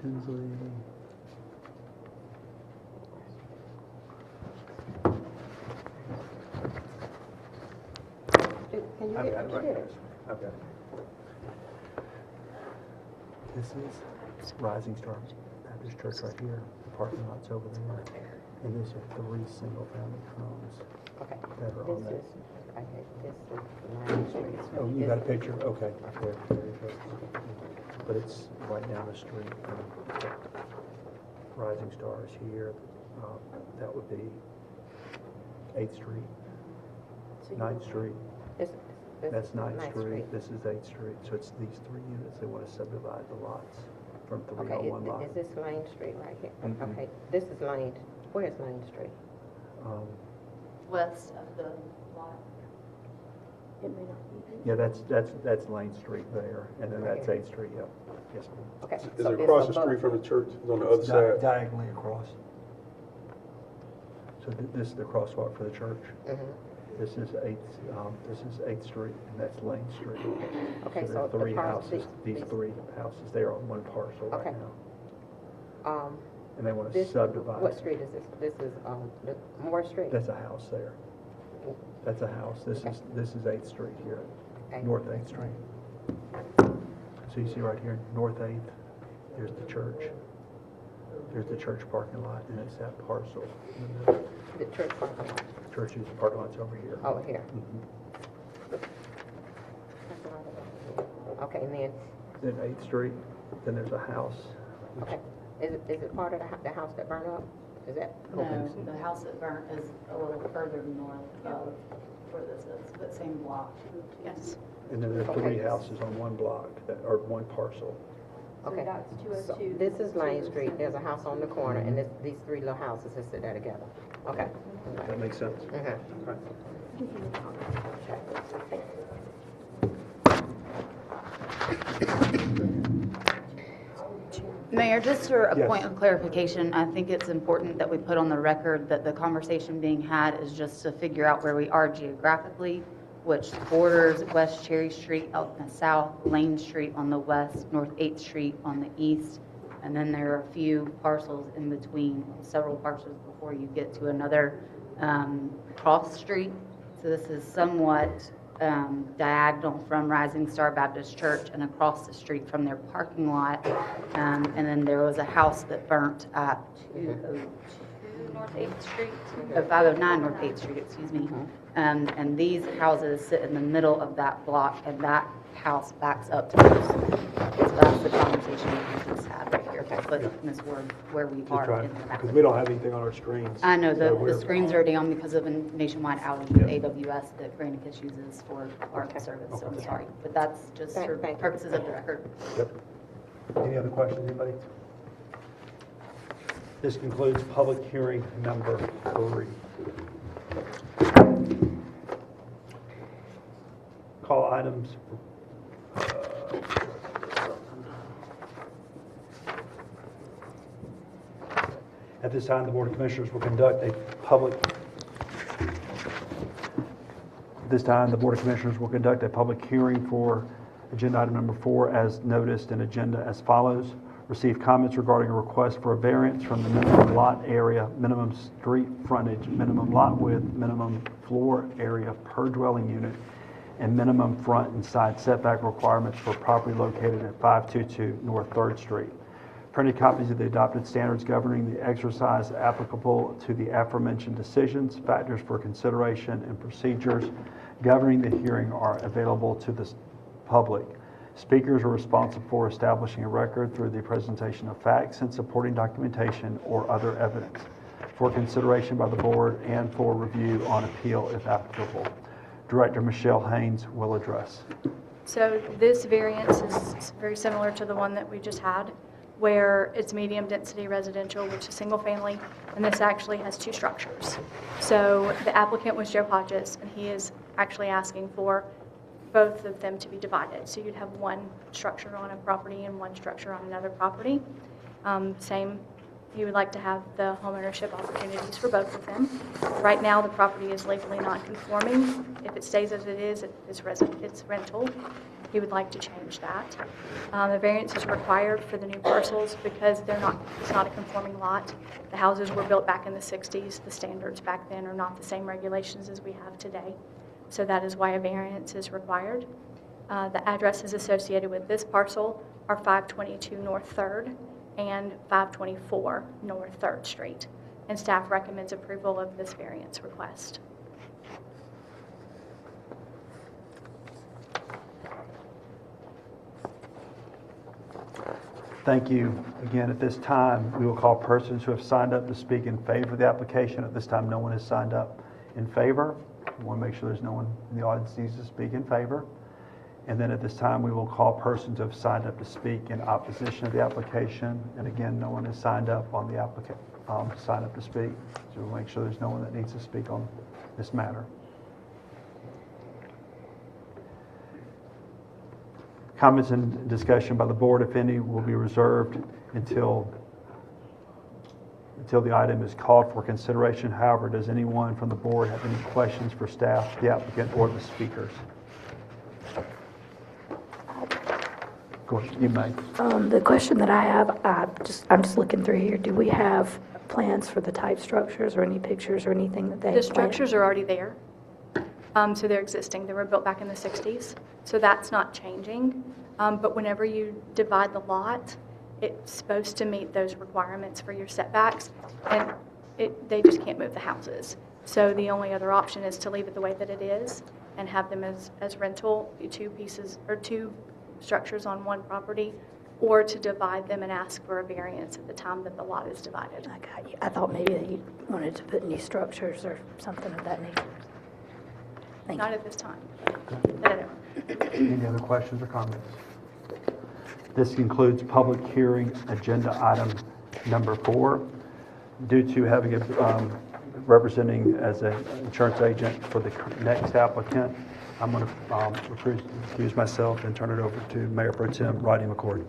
[SPEAKER 1] Tinsley.
[SPEAKER 2] Can you get what you did?
[SPEAKER 1] Okay. This is Rising Star Baptist Church right here. The parking lot's over there. And these are 3 single-family homes
[SPEAKER 2] Okay.
[SPEAKER 1] that are on that.
[SPEAKER 2] This is Main Street.
[SPEAKER 1] Oh, you got a picture? Okay. There you go. But it's right down the street. Rising Star is here. That would be 8th Street, 9th Street. That's 9th Street. This is 8th Street. So it's these 3 units. They want to subdivide the lots from
[SPEAKER 2] Okay,
[SPEAKER 1] 301 lot.
[SPEAKER 2] is this Main Street right here?
[SPEAKER 1] Mhm.
[SPEAKER 2] Okay, this is Main, where's Main Street?
[SPEAKER 11] West of the lot.
[SPEAKER 12] It may not be.
[SPEAKER 1] Yeah, that's Lane Street there, and then that's 8th Street, yep. Yes, ma'am.
[SPEAKER 2] Okay.
[SPEAKER 3] Is
[SPEAKER 2] so
[SPEAKER 3] it
[SPEAKER 2] it's
[SPEAKER 3] across the
[SPEAKER 2] above-
[SPEAKER 3] street from the church? It's on the other side?
[SPEAKER 1] Diagonally across. So this is the crosswalk for the church.
[SPEAKER 2] Mhm.
[SPEAKER 1] This is 8th Street, and that's Lane Street.
[SPEAKER 2] Okay,
[SPEAKER 1] So there are
[SPEAKER 2] so
[SPEAKER 1] 3
[SPEAKER 2] the
[SPEAKER 1] houses, these
[SPEAKER 2] these-
[SPEAKER 1] 3 houses, they're on one parcel right
[SPEAKER 2] Okay.
[SPEAKER 1] now. And they want to
[SPEAKER 2] This,
[SPEAKER 1] subdivide.
[SPEAKER 2] what street is this? This is, the Moore Street?
[SPEAKER 1] That's a house there. That's a house. This is 8th Street here,
[SPEAKER 2] Okay.
[SPEAKER 1] North 8th Street. So you see right here, North 8th, there's the church. There's the church parking lot, and it's that parcel.
[SPEAKER 2] The church parking lot,
[SPEAKER 1] Church's parking lot's over here.
[SPEAKER 2] over here.
[SPEAKER 1] Mhm.
[SPEAKER 2] Okay, and then,
[SPEAKER 1] Then 8th Street, then there's a house.
[SPEAKER 2] okay, is it part of the house that burned up? Is that?
[SPEAKER 11] No, the house that burnt is a little further north of where this is, but same block.
[SPEAKER 4] Yes.
[SPEAKER 1] And then there are 3
[SPEAKER 2] Okay.
[SPEAKER 1] houses on one block, or one parcel.
[SPEAKER 2] Okay.
[SPEAKER 12] that's
[SPEAKER 2] So
[SPEAKER 12] 202.
[SPEAKER 2] this is Main Street, there's a house on the corner, and these 3 little houses that sit there together. Okay.
[SPEAKER 1] Does that make sense?
[SPEAKER 2] Mhm.
[SPEAKER 1] Okay.
[SPEAKER 11] Mayor, just for a
[SPEAKER 1] Yes.
[SPEAKER 11] point of clarification, I think it's important that we put on the record that the conversation being had is just to figure out where we are geographically, which borders West Cherry Street out in the south, Lane Street on the west, North 8th Street on the east, and then there are a few parcels in between, several parcels before you get to another cross street. So this is somewhat diagonal from Rising Star Baptist Church and across the street from their parking lot. And then there was a house that burnt at 202 North 8th Street, 509 North 8th Street, excuse me. And these houses sit in the middle of that block, and that house backs up to this. So that's the conversation that we just had right here, but Ms. Ward, where we
[SPEAKER 9] Just
[SPEAKER 11] are
[SPEAKER 9] trying,
[SPEAKER 11] in the map.
[SPEAKER 9] because we don't have anything on our screens.
[SPEAKER 11] I know,
[SPEAKER 9] So
[SPEAKER 11] the
[SPEAKER 9] we're-
[SPEAKER 11] screens are down because of a nationwide outage with
[SPEAKER 9] Yeah.
[SPEAKER 11] AWS that Granicus uses for our service, so I'm
[SPEAKER 9] Okay.
[SPEAKER 11] sorry. But that's just for
[SPEAKER 2] Thank you.
[SPEAKER 11] purposes of the record.
[SPEAKER 1] Yep. Any other questions, anybody? This concludes public hearing number 3. Call items. At this time, the Board of Commissioners will conduct a public hearing for agenda item number 4 as noticed in agenda as follows. Receive comments regarding a request for a variance from the minimum lot area, minimum street frontage, minimum lot width, minimum floor area per dwelling unit, and minimum front and side setback requirements for property located at 522 North 3rd Street. Printed copies of the adopted standards governing the exercise applicable to the aforementioned decisions, factors for consideration, and procedures governing the hearing are available to the public. Speakers are responsible for establishing a record through the presentation of facts and supporting documentation or other evidence for consideration by the board and for review on appeal if applicable. Director Michelle Haynes will address.
[SPEAKER 4] So this variance is very similar to the one that we just had, where it's medium-density residential, which is single-family, and this actually has 2 structures. So the applicant was Joe Hodges, and he is actually asking for both of them to be divided. So you'd have one structure on a property and one structure on another property. He would like to have the homeownership opportunities for both of them. Right now, the property is legally non-conforming. If it stays as it is, it's rental. He would like to change that. The variance is required for the new parcels because it's not a conforming lot. The houses were built back in the 60s. The standards back then are not the same regulations as we have today. So that is why a variance is required. The addresses associated with this parcel are 522 North 3rd and 524 North 3rd Street. And staff recommends approval of this variance request.
[SPEAKER 1] Thank you. Again, at this time, we will call persons who have signed up to speak in favor of the application. At this time, no one has signed up in favor. We want to make sure there's no one in the audience who needs to speak in favor. And then at this time, we will call persons who have signed up to speak in opposition of the application. And again, no one has signed up on the sign up to speak. So we'll make sure there's no one that needs to speak on this matter. Comments and discussion by the board, if any, will be reserved until the item is called for consideration. However, does anyone from the board have any questions for staff, the applicant, or the speakers? Go ahead, you may.
[SPEAKER 12] The question that I have, I'm just looking through here. Do we have plans for the type structures or any pictures or anything that they?
[SPEAKER 4] The structures are already there. So they're existing. They were built back in the 60s. So that's not changing. But whenever you divide the lot, it's supposed to meet those requirements for your setbacks. And they just can't move the houses. So the only other option is to leave it the way that it is and have them as rental, two structures on one property, or to divide them and ask for a variance at the time that the lot is divided.
[SPEAKER 12] I got you. I thought maybe that you wanted to put new structures or something of that nature.
[SPEAKER 4] Not at this time. No.
[SPEAKER 1] Any other questions or comments? This concludes public hearing agenda item number 4. Due to having representing as an insurance agent for the next applicant, I'm going to recuse myself and turn it over to Mayor Pro Tem Rodney McCord.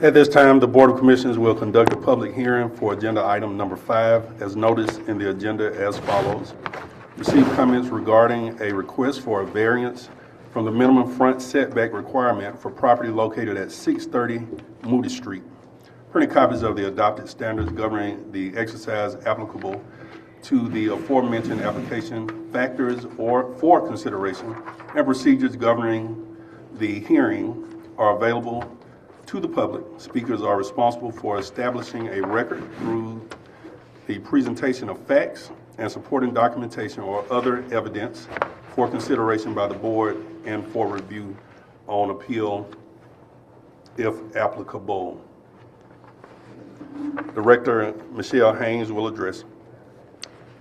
[SPEAKER 3] At this time, the Board of Commissioners will conduct a public hearing for agenda item number 5, as noticed in the agenda as follows. Receive comments regarding a request for a variance from the minimum front setback requirement for property located at 630 Moody Street. Printed copies of the adopted standards governing the exercise applicable to the aforementioned application, factors for consideration, and procedures governing the hearing are available to the public. Speakers are responsible for establishing a record through the presentation of facts and supporting documentation or other evidence for consideration by the board and for review on appeal if applicable. Director Michelle Haynes will address.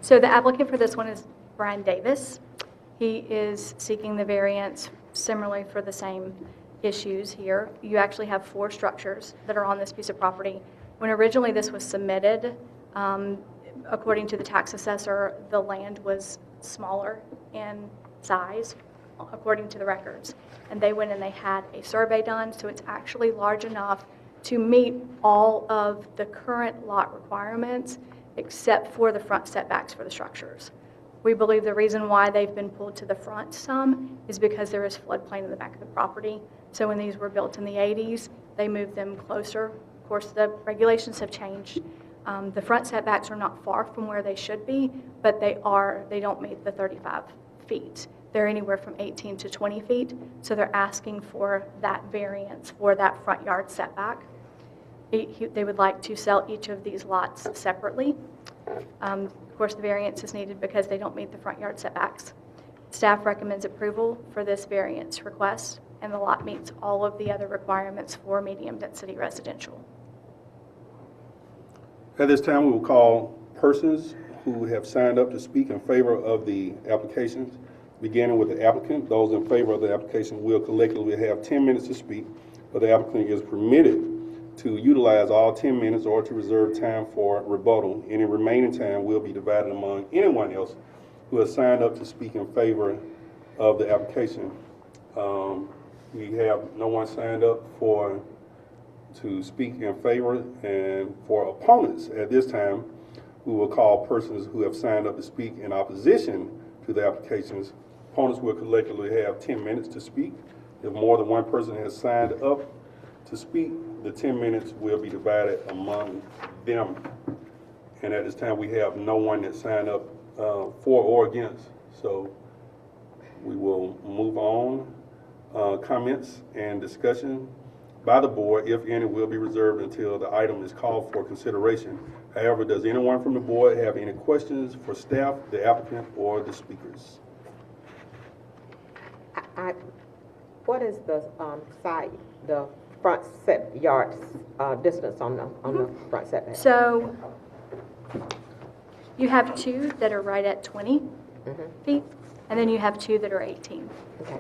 [SPEAKER 4] So the applicant for this one is Brian Davis. He is seeking the variance similarly for the same issues here. You actually have 4 structures that are on this piece of property. When originally this was submitted, according to the tax assessor, the land was smaller in size, according to the records. And they went and they had a survey done, so it's actually large enough to meet all of the current lot requirements, except for the front setbacks for the structures. We believe the reason why they've been pulled to the front some is because there is floodplain in the back of the property. So when these were built in the 80s, they moved them closer. Of course, the regulations have changed. The front setbacks are not far from where they should be, but they don't meet the 35 feet. They're anywhere from 18 to 20 feet, so they're asking for that variance for that front yard setback. They would like to sell each of these lots separately. Of course, the variance is needed because they don't meet the front yard setbacks. Staff recommends approval for this variance request, and the lot meets all of the other requirements for medium-density residential.
[SPEAKER 3] At this time, we will call persons who have signed up to speak in favor of the applications, beginning with the applicant. Those in favor of the application will collectively have 10 minutes to speak, but the applicant is permitted to utilize all 10 minutes or to reserve time for rebuttal. Any remaining time will be divided among anyone else who has signed up to speak in favor of the application. We have no one signed up to speak in favor, and for opponents at this time, We will call persons who have signed up to speak in opposition to the applications. Opponents will collectively have 10 minutes to speak. If more than one person has signed up to speak, the 10 minutes will be divided among them. And at this time, we have no one that signed up for or against. So we will move on. Comments and discussion by the board, if any, will be reserved until the item is called for consideration. However, does anyone from the board have any questions for staff, the applicant, or the speakers?
[SPEAKER 13] What is the side, the front set yard distance on the front setback?
[SPEAKER 4] So you have two that are right at 20 feet, and then you have two that are 18.
[SPEAKER 13] Okay.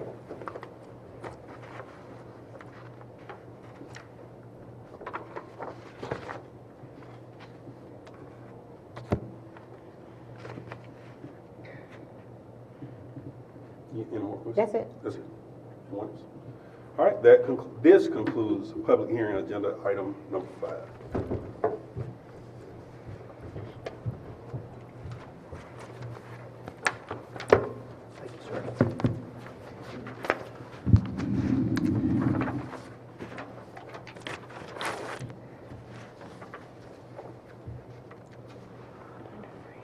[SPEAKER 3] Any more questions?
[SPEAKER 13] That's it.
[SPEAKER 3] That's it. Anyone else? All right, this concludes public hearing agenda item number 5.
[SPEAKER 1] Thank you, sir.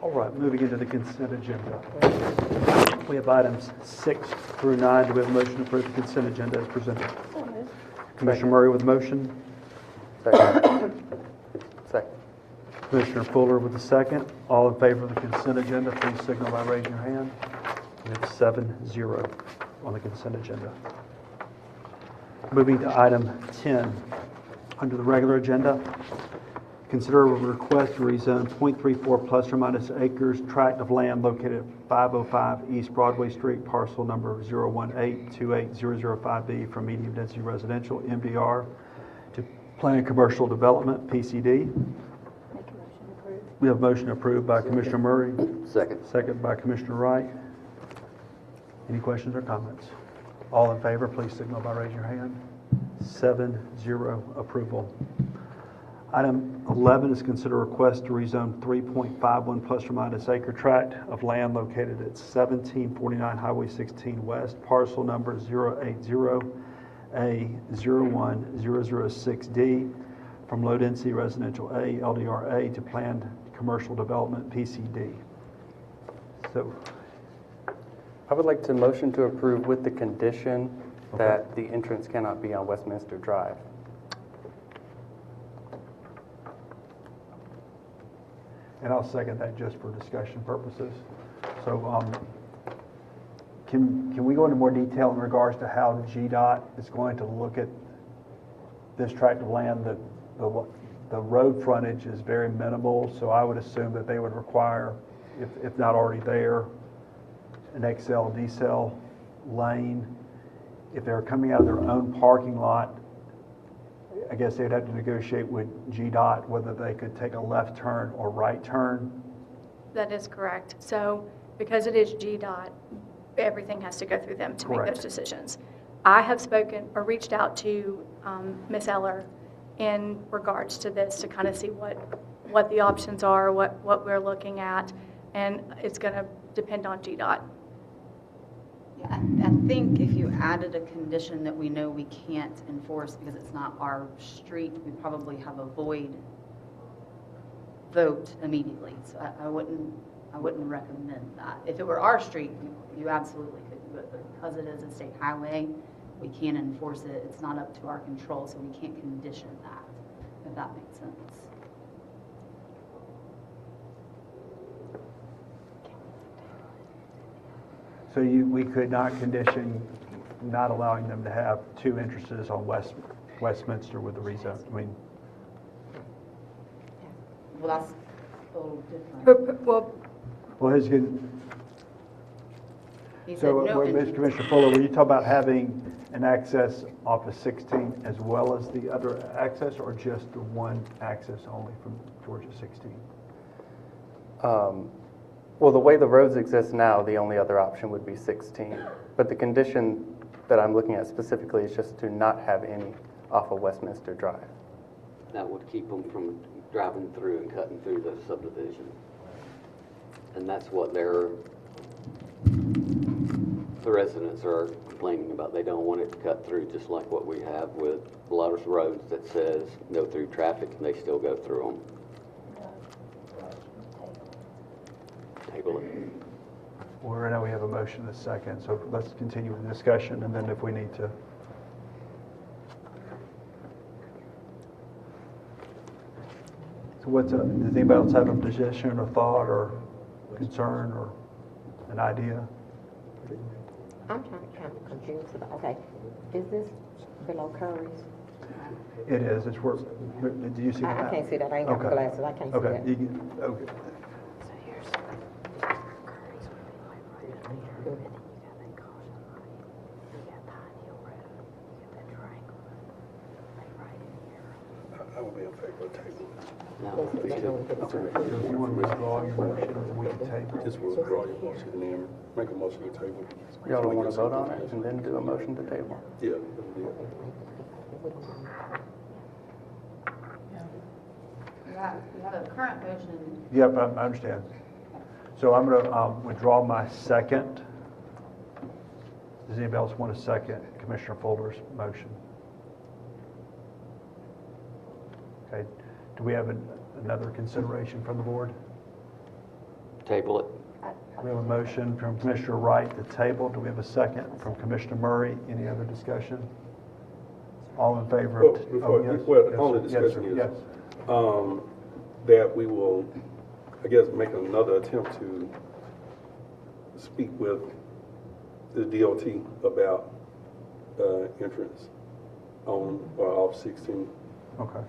[SPEAKER 1] All right, moving into the consent agenda. We have items 6 through 9. Do we have a motion to approve the consent agenda as presented? Commissioner Murray with the motion.
[SPEAKER 2] Second. Second.
[SPEAKER 1] Commissioner Fuller with the second. All in favor of the consent agenda, please signal by raising your hand. We have 7-0 on the consent agenda. Moving to item 10. Under the regular agenda, consider a request to rezone .34 plus or minus acres tract of land located at 505 East Broadway Street, parcel number 018-28005B from medium density residential, MDR, to planned commercial development, PCD. We have a motion approved by Commissioner Murray.
[SPEAKER 2] Second.
[SPEAKER 1] Second by Commissioner Wright. Any questions or comments? All in favor, please signal by raising your hand. 7-0 approval. Item 11 is consider a request to rezone 3.51 plus or minus acre tract of land located at 1749 Highway 16 West, parcel number 080A01006D, from low density residential A, LDRA, to planned commercial development, PCD. So,
[SPEAKER 14] I would like to motion to approve with the condition that the entrance cannot be on Westminster Drive.
[SPEAKER 1] and I'll second that just for discussion purposes. So, can we go into more detail in regards to how GDOT is going to look at this tract of land? The road frontage is very minimal, so I would assume that they would require, if not already there, an XL, decel lane. If they're coming out of their own parking lot, I guess they'd have to negotiate with GDOT whether they could take a left turn or right turn.
[SPEAKER 4] That is correct. So because it is GDOT, everything has to go through them to make
[SPEAKER 1] Correct.
[SPEAKER 4] those decisions. I have spoken or reached out to Ms. Eller in regards to this to kind of see what the options are, what we're looking at, and it's going to depend on GDOT.
[SPEAKER 11] Yeah, I think if you added a condition that we know we can't enforce because it's not our street, we probably have a void vote immediately. So I wouldn't recommend that. If it were our street, you absolutely could do it, but because it is a state highway, we can't enforce it. It's not up to our control, so we can't condition that, if that makes sense.
[SPEAKER 1] So we could not condition not allowing them to have two entrances on Westminster with the rezone. I mean,
[SPEAKER 11] Well, that's a little different.
[SPEAKER 1] well, his good.
[SPEAKER 11] He said
[SPEAKER 1] So,
[SPEAKER 11] no
[SPEAKER 1] Mr.
[SPEAKER 11] entrance.
[SPEAKER 1] Commissioner Fuller, were you talking about having an access off of 16 as well as the other access, or just the one access only from Georgia 16?
[SPEAKER 14] Well, the way the roads exist now, the only other option would be 16. But the condition that I'm looking at specifically is just to not have any off of Westminster Drive.
[SPEAKER 2] That would keep them from driving through and cutting through the subdivision. And that's what the residents are complaining about. They don't want it to cut through, just like what we have with a lot of roads that says no through traffic, and they still go through them. Table it.
[SPEAKER 1] Well, right now we have a motion and a second, so let's continue with the discussion, and then if we need to. So does anybody else have a position or thought or concern or an idea?
[SPEAKER 13] I'm trying to kind of confuse it. Okay, is this below Curry's?
[SPEAKER 1] It is, it's where, do you see that?
[SPEAKER 13] I can't see that. I ain't got my
[SPEAKER 1] Okay.
[SPEAKER 13] glasses. I can't see
[SPEAKER 1] Okay,
[SPEAKER 13] that.
[SPEAKER 1] you can, okay.
[SPEAKER 12] So here's Curry's would be like right up here. And then you got that caution light. You got Pine Hill Road. You got that triangle road. Like right in here.
[SPEAKER 3] I would be in favor of table.
[SPEAKER 2] No,
[SPEAKER 13] Let's
[SPEAKER 2] we
[SPEAKER 13] do
[SPEAKER 2] should-
[SPEAKER 13] that.
[SPEAKER 1] So if you want to withdraw your motion, we can table.
[SPEAKER 3] Just withdraw your motion and then make a motion to table.
[SPEAKER 14] Y'all don't want to vote on it and then do a motion to table?
[SPEAKER 3] Yeah.
[SPEAKER 11] You have a current motion.
[SPEAKER 1] Yep, I understand. So I'm going to withdraw my second. Does anybody else want a second Commissioner Fuller's motion? Okay. Do we have another consideration from the board?
[SPEAKER 2] Table it.
[SPEAKER 1] We have a motion from Commissioner Wright to table. Do we have a second from Commissioner Murray? Any other discussion? All in favor
[SPEAKER 3] Well,
[SPEAKER 1] of?
[SPEAKER 3] before,
[SPEAKER 1] yes,
[SPEAKER 3] well,
[SPEAKER 1] yes,
[SPEAKER 3] the only
[SPEAKER 1] yes,
[SPEAKER 3] discussion
[SPEAKER 1] sir,
[SPEAKER 3] is,
[SPEAKER 1] yes.
[SPEAKER 3] that we will, I guess, make another attempt to speak with the DOT about, entrance on, off 16.
[SPEAKER 1] Okay.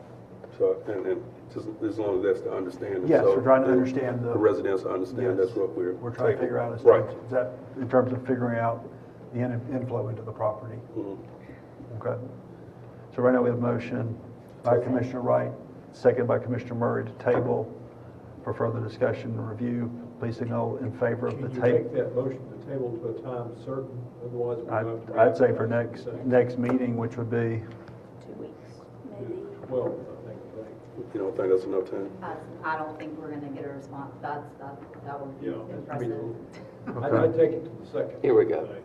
[SPEAKER 3] So, and just as long as that's the understanding.
[SPEAKER 1] Yes,
[SPEAKER 3] so
[SPEAKER 1] we're trying to
[SPEAKER 3] the-
[SPEAKER 1] understand
[SPEAKER 3] The residents understand
[SPEAKER 1] Yes.
[SPEAKER 3] that's what we're.
[SPEAKER 1] We're trying to
[SPEAKER 3] tabling.
[SPEAKER 1] figure out as
[SPEAKER 3] Right.
[SPEAKER 1] is that in terms of figuring out the inflow into the property.
[SPEAKER 3] Mhm.
[SPEAKER 1] Okay. So right now we have a motion by Commissioner Wright, second by Commissioner Murray to table for further discussion and review. Please signal in favor of the
[SPEAKER 9] Can you
[SPEAKER 1] table.
[SPEAKER 9] take that motion to table to a time certain, otherwise we're going to have to...
[SPEAKER 1] I'd say for
[SPEAKER 9] readvertise the same.
[SPEAKER 1] next meeting, which would be,
[SPEAKER 12] 2 weeks, maybe.
[SPEAKER 9] Well, I think.
[SPEAKER 3] You don't think that's enough time?
[SPEAKER 11] I don't think we're going to get a response. That would be
[SPEAKER 9] Yeah, I
[SPEAKER 11] impressive.
[SPEAKER 9] mean,
[SPEAKER 1] Okay.
[SPEAKER 9] I'd take it to the second.
[SPEAKER 2] Here we go.
[SPEAKER 12] 30 days.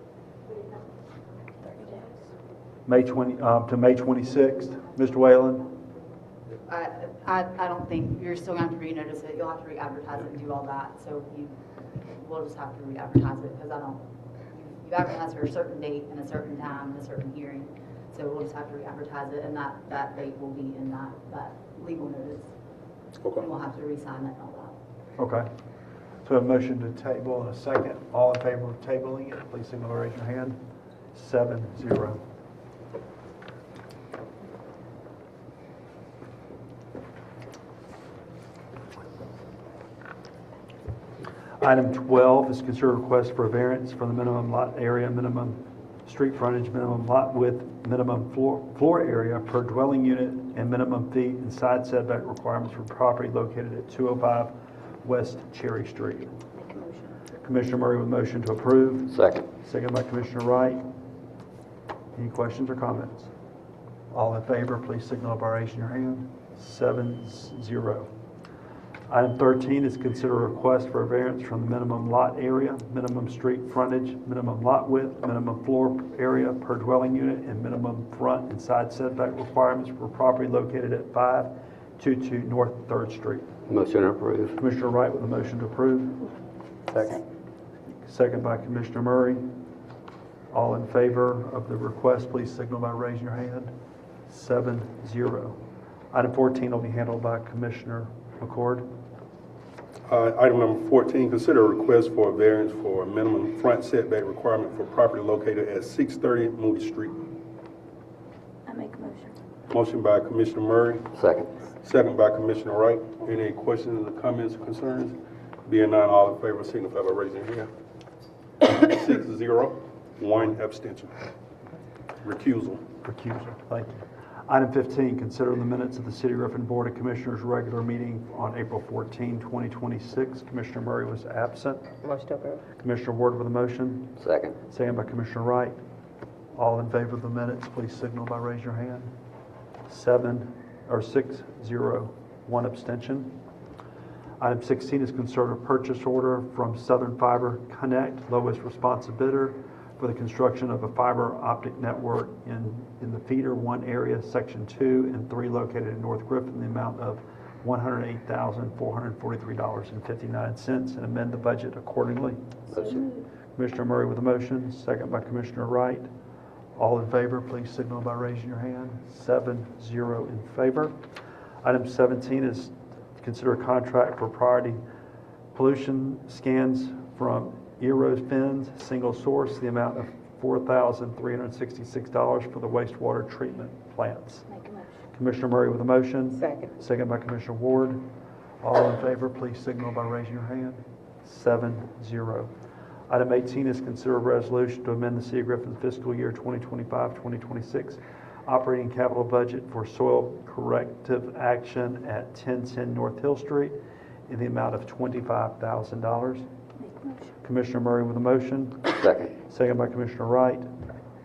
[SPEAKER 1] May 20, to May 26th. Mr. Whalen?
[SPEAKER 11] I don't think, you're still going to have to renotice it. You'll have to re-advertise it and do all that. So we'll just have to re-advertise it because you've advertised for a certain date and a certain time and a certain hearing. So we'll just have to re-advertise it and that date will be in that legal notice.
[SPEAKER 3] Okay.
[SPEAKER 11] And we'll have to re-sign it and all
[SPEAKER 1] Okay. So a motion to table and a second. All in favor of tabling it, please signal by raising your hand. 7-0. Item 12 is consider request for a variance for the minimum lot area, minimum street frontage, minimum lot width, minimum floor area per dwelling unit, and minimum feet and side setback requirements for property located at 205 West Cherry Street.
[SPEAKER 12] Make a motion.
[SPEAKER 1] Commissioner Murray with motion to approve.
[SPEAKER 2] Second.
[SPEAKER 1] Second by Commissioner Wright. Any questions or comments? All in favor, please signal by raising your hand. 7-0. Item 13 is consider a request for a variance from the minimum lot area, minimum street frontage, minimum lot width, minimum floor area per dwelling unit, and minimum front and side setback requirements for property located at 522 North 3rd Street.
[SPEAKER 2] Motion approved.
[SPEAKER 1] Commissioner Wright with a motion to approve.
[SPEAKER 14] Second.
[SPEAKER 1] Second by Commissioner Murray. All in favor of the request, please signal by raising your hand. 7-0. Item 14 will be handled by Commissioner McCord.
[SPEAKER 3] Item number 14, consider a request for a variance for a minimum front setback requirement for property located at 630 Moody Street.
[SPEAKER 12] I make a motion.
[SPEAKER 3] Motion by Commissioner Murray,
[SPEAKER 2] Second.
[SPEAKER 3] second by Commissioner Wright. Any questions, or comments, or concerns? Being none, all in favor signify by raising your hand. 6-0, one abstention. Recusal.
[SPEAKER 1] Recusal. Thank you. Item 15, consider the minutes of the City of Griffin Board of Commissioners regular meeting on April 14, 2026. Commissioner Murray was absent.
[SPEAKER 13] Motion to approve.
[SPEAKER 1] Commissioner Ward with a motion.
[SPEAKER 2] Second.
[SPEAKER 1] Second by Commissioner Wright. All in favor of the minutes, please signal by raising your hand. 6-0, one abstention. Item 16 is consider a purchase order from Southern Fiber Connect, lowest responsive bidder, for the construction of a fiber optic network in the Feeder 1 area, Section 2 and 3, located in North Griffin, in the amount of $108,443.59, and amend the budget accordingly. Commissioner Murray with a motion, second by Commissioner Wright. All in favor, please signal by raising your hand. 7-0 in favor. Item 17 is to consider a contract for priority pollution scans from Fins, single source, the amount of $4,366 for the wastewater treatment plants.
[SPEAKER 12] Make a motion.
[SPEAKER 1] Commissioner Murray with a motion.
[SPEAKER 13] Second.
[SPEAKER 1] Second by Commissioner Ward. All in favor, please signal by raising your hand. 7-0. Item 18 is consider a resolution to amend the City of Griffin fiscal year 2025-2026 operating capital budget for soil corrective action at 1010 North Hill Street in the amount of $25,000.
[SPEAKER 12] Make a motion.
[SPEAKER 1] Commissioner Murray with a motion.
[SPEAKER 2] Second.
[SPEAKER 1] Second by Commissioner Wright.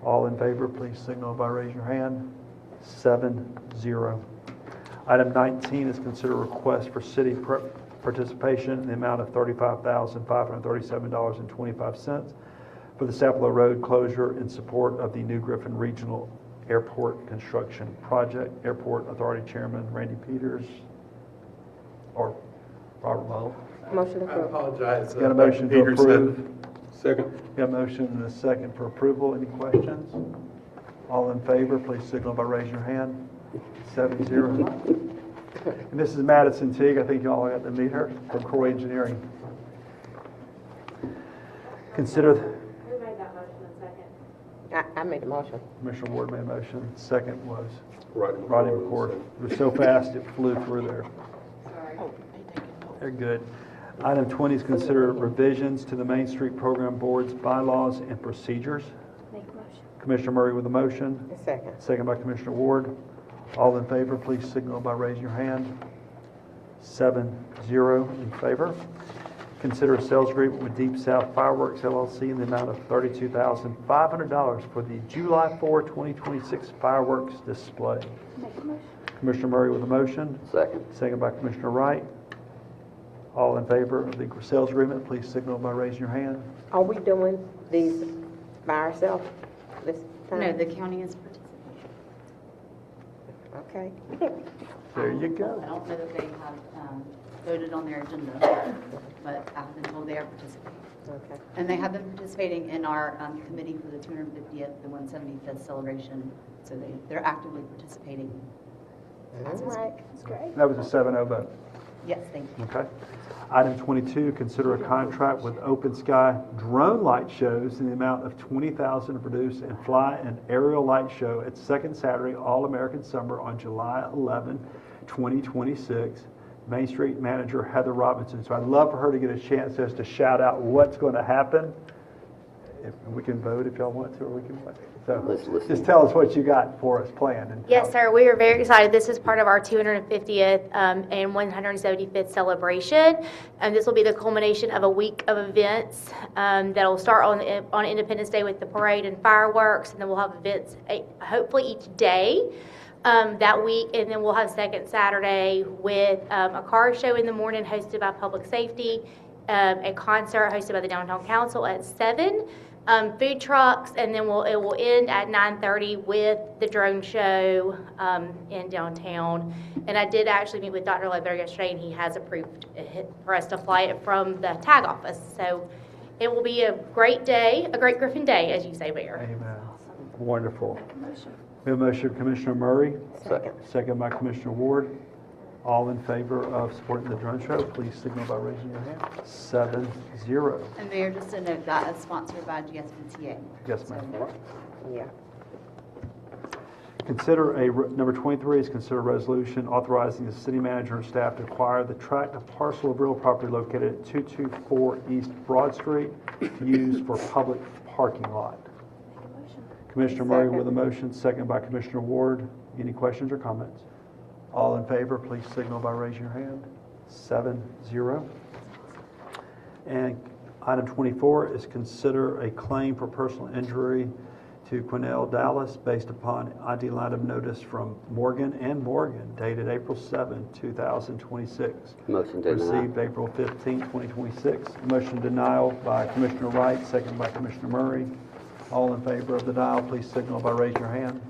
[SPEAKER 1] All in favor, please signal by raising your hand. 7-0. Item 19 is consider a request for city participation in the amount of $35,537.25 for the Sapelo Road closure in support of the New Griffin Regional Airport Construction Project. Airport Authority Chairman Randy Peters or Robert Mull.
[SPEAKER 13] Motion
[SPEAKER 6] I
[SPEAKER 13] approved.
[SPEAKER 6] apologize.
[SPEAKER 1] Got a motion to
[SPEAKER 6] Peter said-
[SPEAKER 1] approve.
[SPEAKER 3] Second.
[SPEAKER 1] Got a motion and a second for approval. Any questions? All in favor, please signal by raising your hand. 7-0. And this is Madison Teague. I think you all got to meet her from Croy Engineering. Consider,
[SPEAKER 12] Who made that motion and second?
[SPEAKER 13] I made the motion.
[SPEAKER 1] Commissioner Ward made a motion. Second was
[SPEAKER 3] Rodney
[SPEAKER 1] McCord. It was so fast it flew through there.
[SPEAKER 12] Sorry.
[SPEAKER 1] They're good. Item 20 is consider revisions to the Main Street Program Board's bylaws and procedures.
[SPEAKER 12] Make a motion.
[SPEAKER 1] Commissioner Murray with a motion.
[SPEAKER 13] Second.
[SPEAKER 1] Second by Commissioner Ward. All in favor, please signal by raising your hand. 7-0 in favor. Consider a sales agreement with Deep South Fireworks LLC in the amount of $32,500 for the July 4, 2026 fireworks display.
[SPEAKER 12] Make a motion.
[SPEAKER 1] Commissioner Murray with a motion.
[SPEAKER 2] Second.
[SPEAKER 1] Second by Commissioner Wright. All in favor of the sales agreement, please signal by raising your hand.
[SPEAKER 13] Are we doing these by ourselves this time?
[SPEAKER 11] No, the county is participating.
[SPEAKER 13] Okay.
[SPEAKER 1] There you
[SPEAKER 11] I
[SPEAKER 1] go.
[SPEAKER 11] don't know that they have voted on their agenda, but I've been told they are participating.
[SPEAKER 13] Okay.
[SPEAKER 11] And they have been participating in our committee for the 250th, the 175th celebration, so they're actively participating.
[SPEAKER 13] All right.
[SPEAKER 12] That's great.
[SPEAKER 1] That was a 7-0 vote.
[SPEAKER 11] Yes, thank you.
[SPEAKER 1] Okay. Item 22, consider a contract with Open Sky Drone Light Shows in the amount of $20,000 to produce and fly an aerial light show at Second Saturday All-American Summer on July 11, 2026. Main Street Manager Heather Robinson. So I'd love for her to get a chance just to shout out what's going to happen. If we can vote if y'all want to, or we can wait. So
[SPEAKER 2] Let's listen.
[SPEAKER 1] just tell us what you got for us planned. And
[SPEAKER 15] Yes, sir. We are very excited. This is part of our 250th and 175th celebration. This will be the culmination of a week of events that'll start on Independence Day with the parade and fireworks, and then we'll have events hopefully each day that week, and then we'll have second Saturday with a car show in the morning hosted by Public Safety, a concert hosted by the Downtown Council at 7. Food trucks, and then it will end at 9:30 with the drone show in downtown. And I did actually meet with Dr. Ledbetter yesterday, and he has approved for us to fly it from the tag office. So it will be a great day, a great Griffin day, as you say, Mayor.
[SPEAKER 1] Amen. Wonderful. We have a motion of Commissioner Murray.
[SPEAKER 13] Second.
[SPEAKER 1] Second by Commissioner Ward. All in favor of supporting the drone show, please signal by raising your hand. 7-0.
[SPEAKER 11] And Mayor, just to note, that is sponsored by GSBTA.
[SPEAKER 1] Yes, ma'am.
[SPEAKER 13] Yeah.
[SPEAKER 1] Number 23 is consider a resolution authorizing the city manager and staff to acquire the tract of parcel of real property located at 224 East Broad Street to use for public parking lot. Commissioner Murray with a motion, second by Commissioner Ward. Any questions or comments? All in favor, please signal by raising your hand. 7-0. And item 24 is consider a claim for personal injury to Quinnell Dallas based upon ID line of notice from Morgan and Morgan dated April 7, 2026.
[SPEAKER 2] Motion to deny.
[SPEAKER 1] Received April 15, 2026. Motion denial by Commissioner Wright, second by Commissioner Murray. All in favor of the denial, please signal by raising your hand.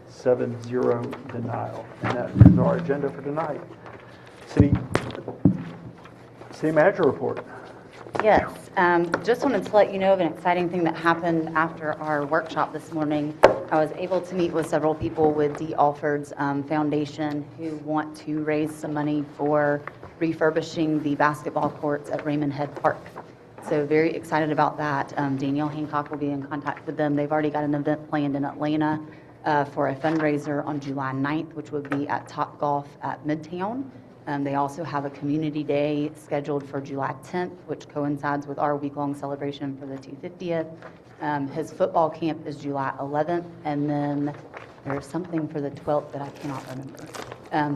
[SPEAKER 1] 7-0 denial. And that is our agenda for tonight. City Manager report.
[SPEAKER 11] Yes, just wanted to let you know of an exciting thing that happened after our workshop this morning. I was able to meet with several people with D. Alford's Foundation who want to raise some money for refurbishing the basketball courts at Raymond Head Park. So very excited about that. Danielle Hancock will be in contact with them. They've already got an event planned in Atlanta for a fundraiser on July 9th, which would be at Top Golf at Midtown. They also have a community day scheduled for July 10th, which coincides with our week-long celebration for the 250th. His football camp is July 11th, and then there's something for the 12th that I cannot remember.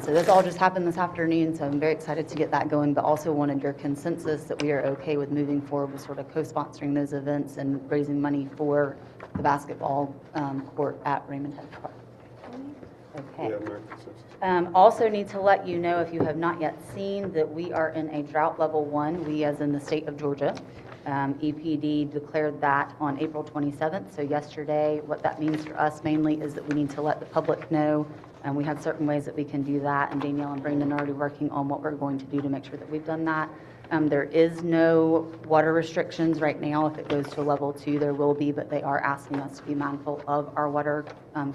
[SPEAKER 11] So this all just happened this afternoon, so I'm very excited to get that going, but also wanted your consensus that we are okay with moving forward with sort of co-sponsoring those events and raising money for the basketball court at Raymond Head Park. Okay. Also need to let you know, if you have not yet seen, that we are in a drought level 1, we as in the state of Georgia. EPD declared that on April 27th, so yesterday. What that means for us mainly is that we need to let the public know, and we have certain ways that we can do that, and Danielle and Brandon are already working on what we're going to do to make sure that we've done that. There is no water restrictions right now. If it goes to level 2, there will be, but they are asking us to be mindful of our water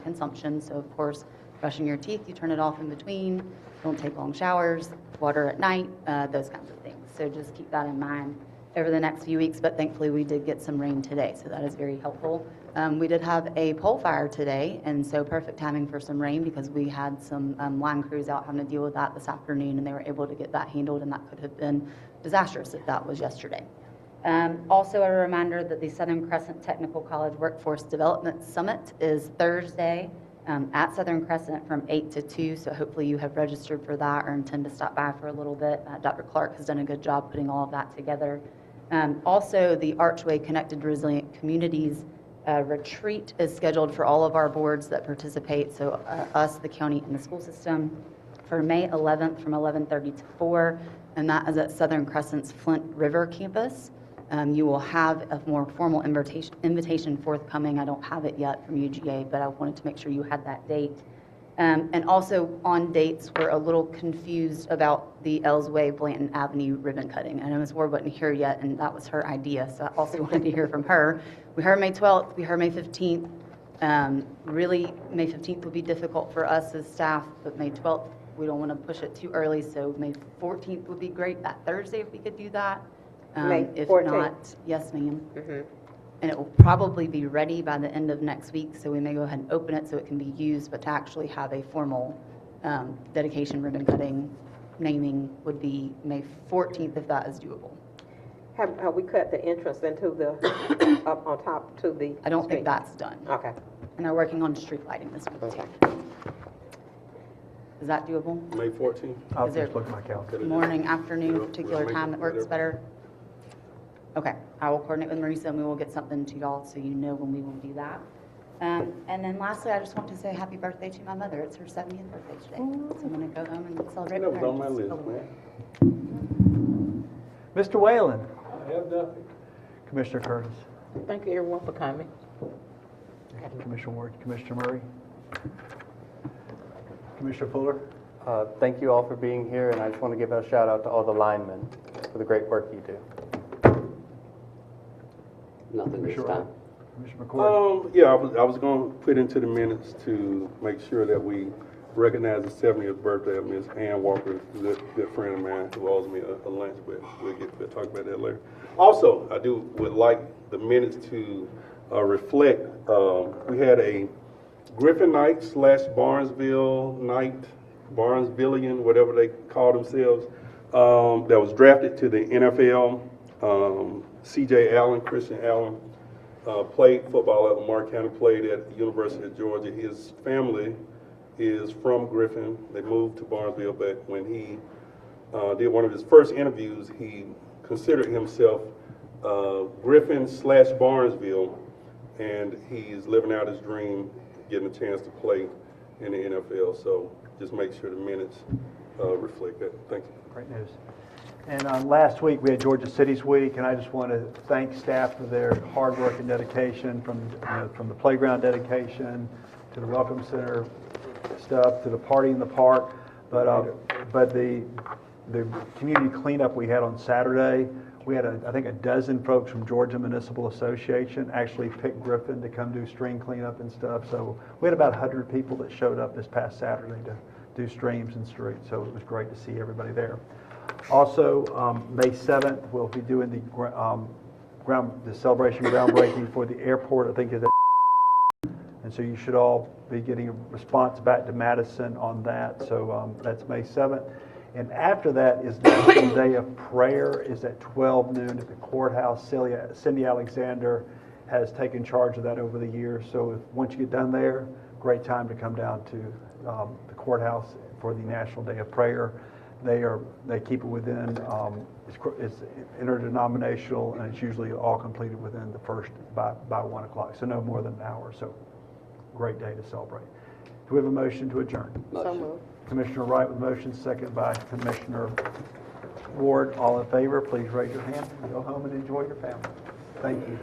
[SPEAKER 11] consumption. So of course, brushing your teeth, you turn it off in between, don't take long showers, water at night, those kinds of things. So just keep that in mind over the next few weeks, but thankfully we did get some rain today, so that is very helpful. We did have a pole fire today, and so perfect timing for some rain because we had some line crews out having to deal with that this afternoon, and they were able to get that handled, and that could have been disastrous if that was yesterday. Also a reminder that the Southern Crescent Technical College Workforce Development Summit is Thursday at Southern Crescent from 8 to 2, so hopefully you have registered for that or intend to stop by for a little bit. Dr. Clark has done a good job putting all of that together. Also, the Archway Connected Resilient Communities retreat is scheduled for all of our boards that participate, so us, the county, and the school system, for May 11th from 11:30 to 4, and that is at Southern Crescent's Flint River campus. You will have a more formal invitation forthcoming. I don't have it yet from UGA, but I wanted to make sure you had that date. And also on dates, we're a little confused about the Ellsway Blanton Avenue ribbon cutting. I know Ms. Ward wasn't here yet, and that was her idea, so I also wanted to hear from her. We heard May 12th, we heard May 15th. Really, May 15th would be difficult for us as staff, but May 12th, we don't want to push it too early, so May 14th would be great, that Thursday if we could do that.
[SPEAKER 13] May
[SPEAKER 11] If
[SPEAKER 13] 14th.
[SPEAKER 11] not, yes, ma'am.
[SPEAKER 13] Mm-hmm.
[SPEAKER 11] And it will probably be ready by the end of next week, so we may go ahead and open it so it can be used, but to actually have a formal dedication, ribbon cutting, naming would be May 14th if that is doable.
[SPEAKER 13] Have we cut the entrance into the, up on top to the
[SPEAKER 11] I don't
[SPEAKER 13] street?
[SPEAKER 11] think that's done.
[SPEAKER 13] Okay.
[SPEAKER 11] And they're working on street lighting this week too. Is that doable?
[SPEAKER 3] May 14th?
[SPEAKER 1] I'll
[SPEAKER 11] Is there
[SPEAKER 1] just look at my calendar.
[SPEAKER 11] morning, afternoon,
[SPEAKER 3] Yeah,
[SPEAKER 11] particular
[SPEAKER 3] we'll make
[SPEAKER 11] time
[SPEAKER 3] it
[SPEAKER 11] that works
[SPEAKER 3] whatever.
[SPEAKER 11] better? Okay, I will coordinate with Marisa and we will get something to y'all so you know when we will do that. And then lastly, I just want to say happy birthday to my mother. It's her 70th birthday today. So I'm going to go home and celebrate
[SPEAKER 3] That
[SPEAKER 11] with
[SPEAKER 3] was
[SPEAKER 11] her.
[SPEAKER 3] on my
[SPEAKER 11] Just
[SPEAKER 3] list,
[SPEAKER 11] a little
[SPEAKER 3] man.
[SPEAKER 11] bit.
[SPEAKER 1] Mr. Whalen,
[SPEAKER 9] I have nothing.
[SPEAKER 1] Commissioner Curtis,
[SPEAKER 2] Thank you, everyone, for coming.
[SPEAKER 1] Commissioner Ward, Commissioner Murray, Commissioner Fuller.
[SPEAKER 14] Thank you all for being here, and I just want to give a shout out to all the linemen for the great work you do.
[SPEAKER 2] Nothing this
[SPEAKER 1] Commissioner
[SPEAKER 2] time.
[SPEAKER 1] Wright, Commissioner McCord.
[SPEAKER 3] Yeah, I was going to put into the minutes to make sure that we recognize the 70th birthday of Miss Ann Walker, a good friend of mine who owes me a lunch, but we'll talk about that later. Also, I would like the minutes to reflect, we had a Griffin night / Barnesville night, Barnesvillian, whatever they call themselves, that was drafted to the NFL. C.J. Allen, Christian Allen, played football at Lamar County, played at the University of Georgia. His family is from Griffin. They moved to Barnesville, but when he did one of his first interviews, he considered himself Griffin / Barnesville, and he's living out his dream, getting a chance to play in the NFL. So just make sure the minutes reflect that. Thank you.
[SPEAKER 1] Great news. And last week, we had Georgia Cities Week, and I just want to thank staff for their hard work and dedication, from the playground dedication to the Welcome Center stuff to the party in the park. But the community cleanup we had on Saturday, we had I think a dozen folks from Georgia Municipal Association actually picked Griffin to come do stream cleanup and stuff. So we had about 100 people that showed up this past Saturday to do streams and streets. So it was great to see everybody there. Also, May 7th, we'll be doing the celebration groundbreaking for the airport, I think is at, and so you should all be getting a response back to Madison on that. So that's May 7th. And after that is National Day of Prayer, is at 12 noon at the courthouse. Cindy Alexander has taken charge of that over the years. So once you get done there, great time to come down to the courthouse for the National Day of Prayer. They keep it within, it's interdenominational, and it's usually all completed within the first by 1 o'clock, so no more than an hour. So great day to celebrate. Do we have a motion to adjourn?
[SPEAKER 13] So moved.
[SPEAKER 1] Commissioner Wright with motion, second by Commissioner Ward. All in favor, please raise your hand and go home and enjoy your family. Thank you.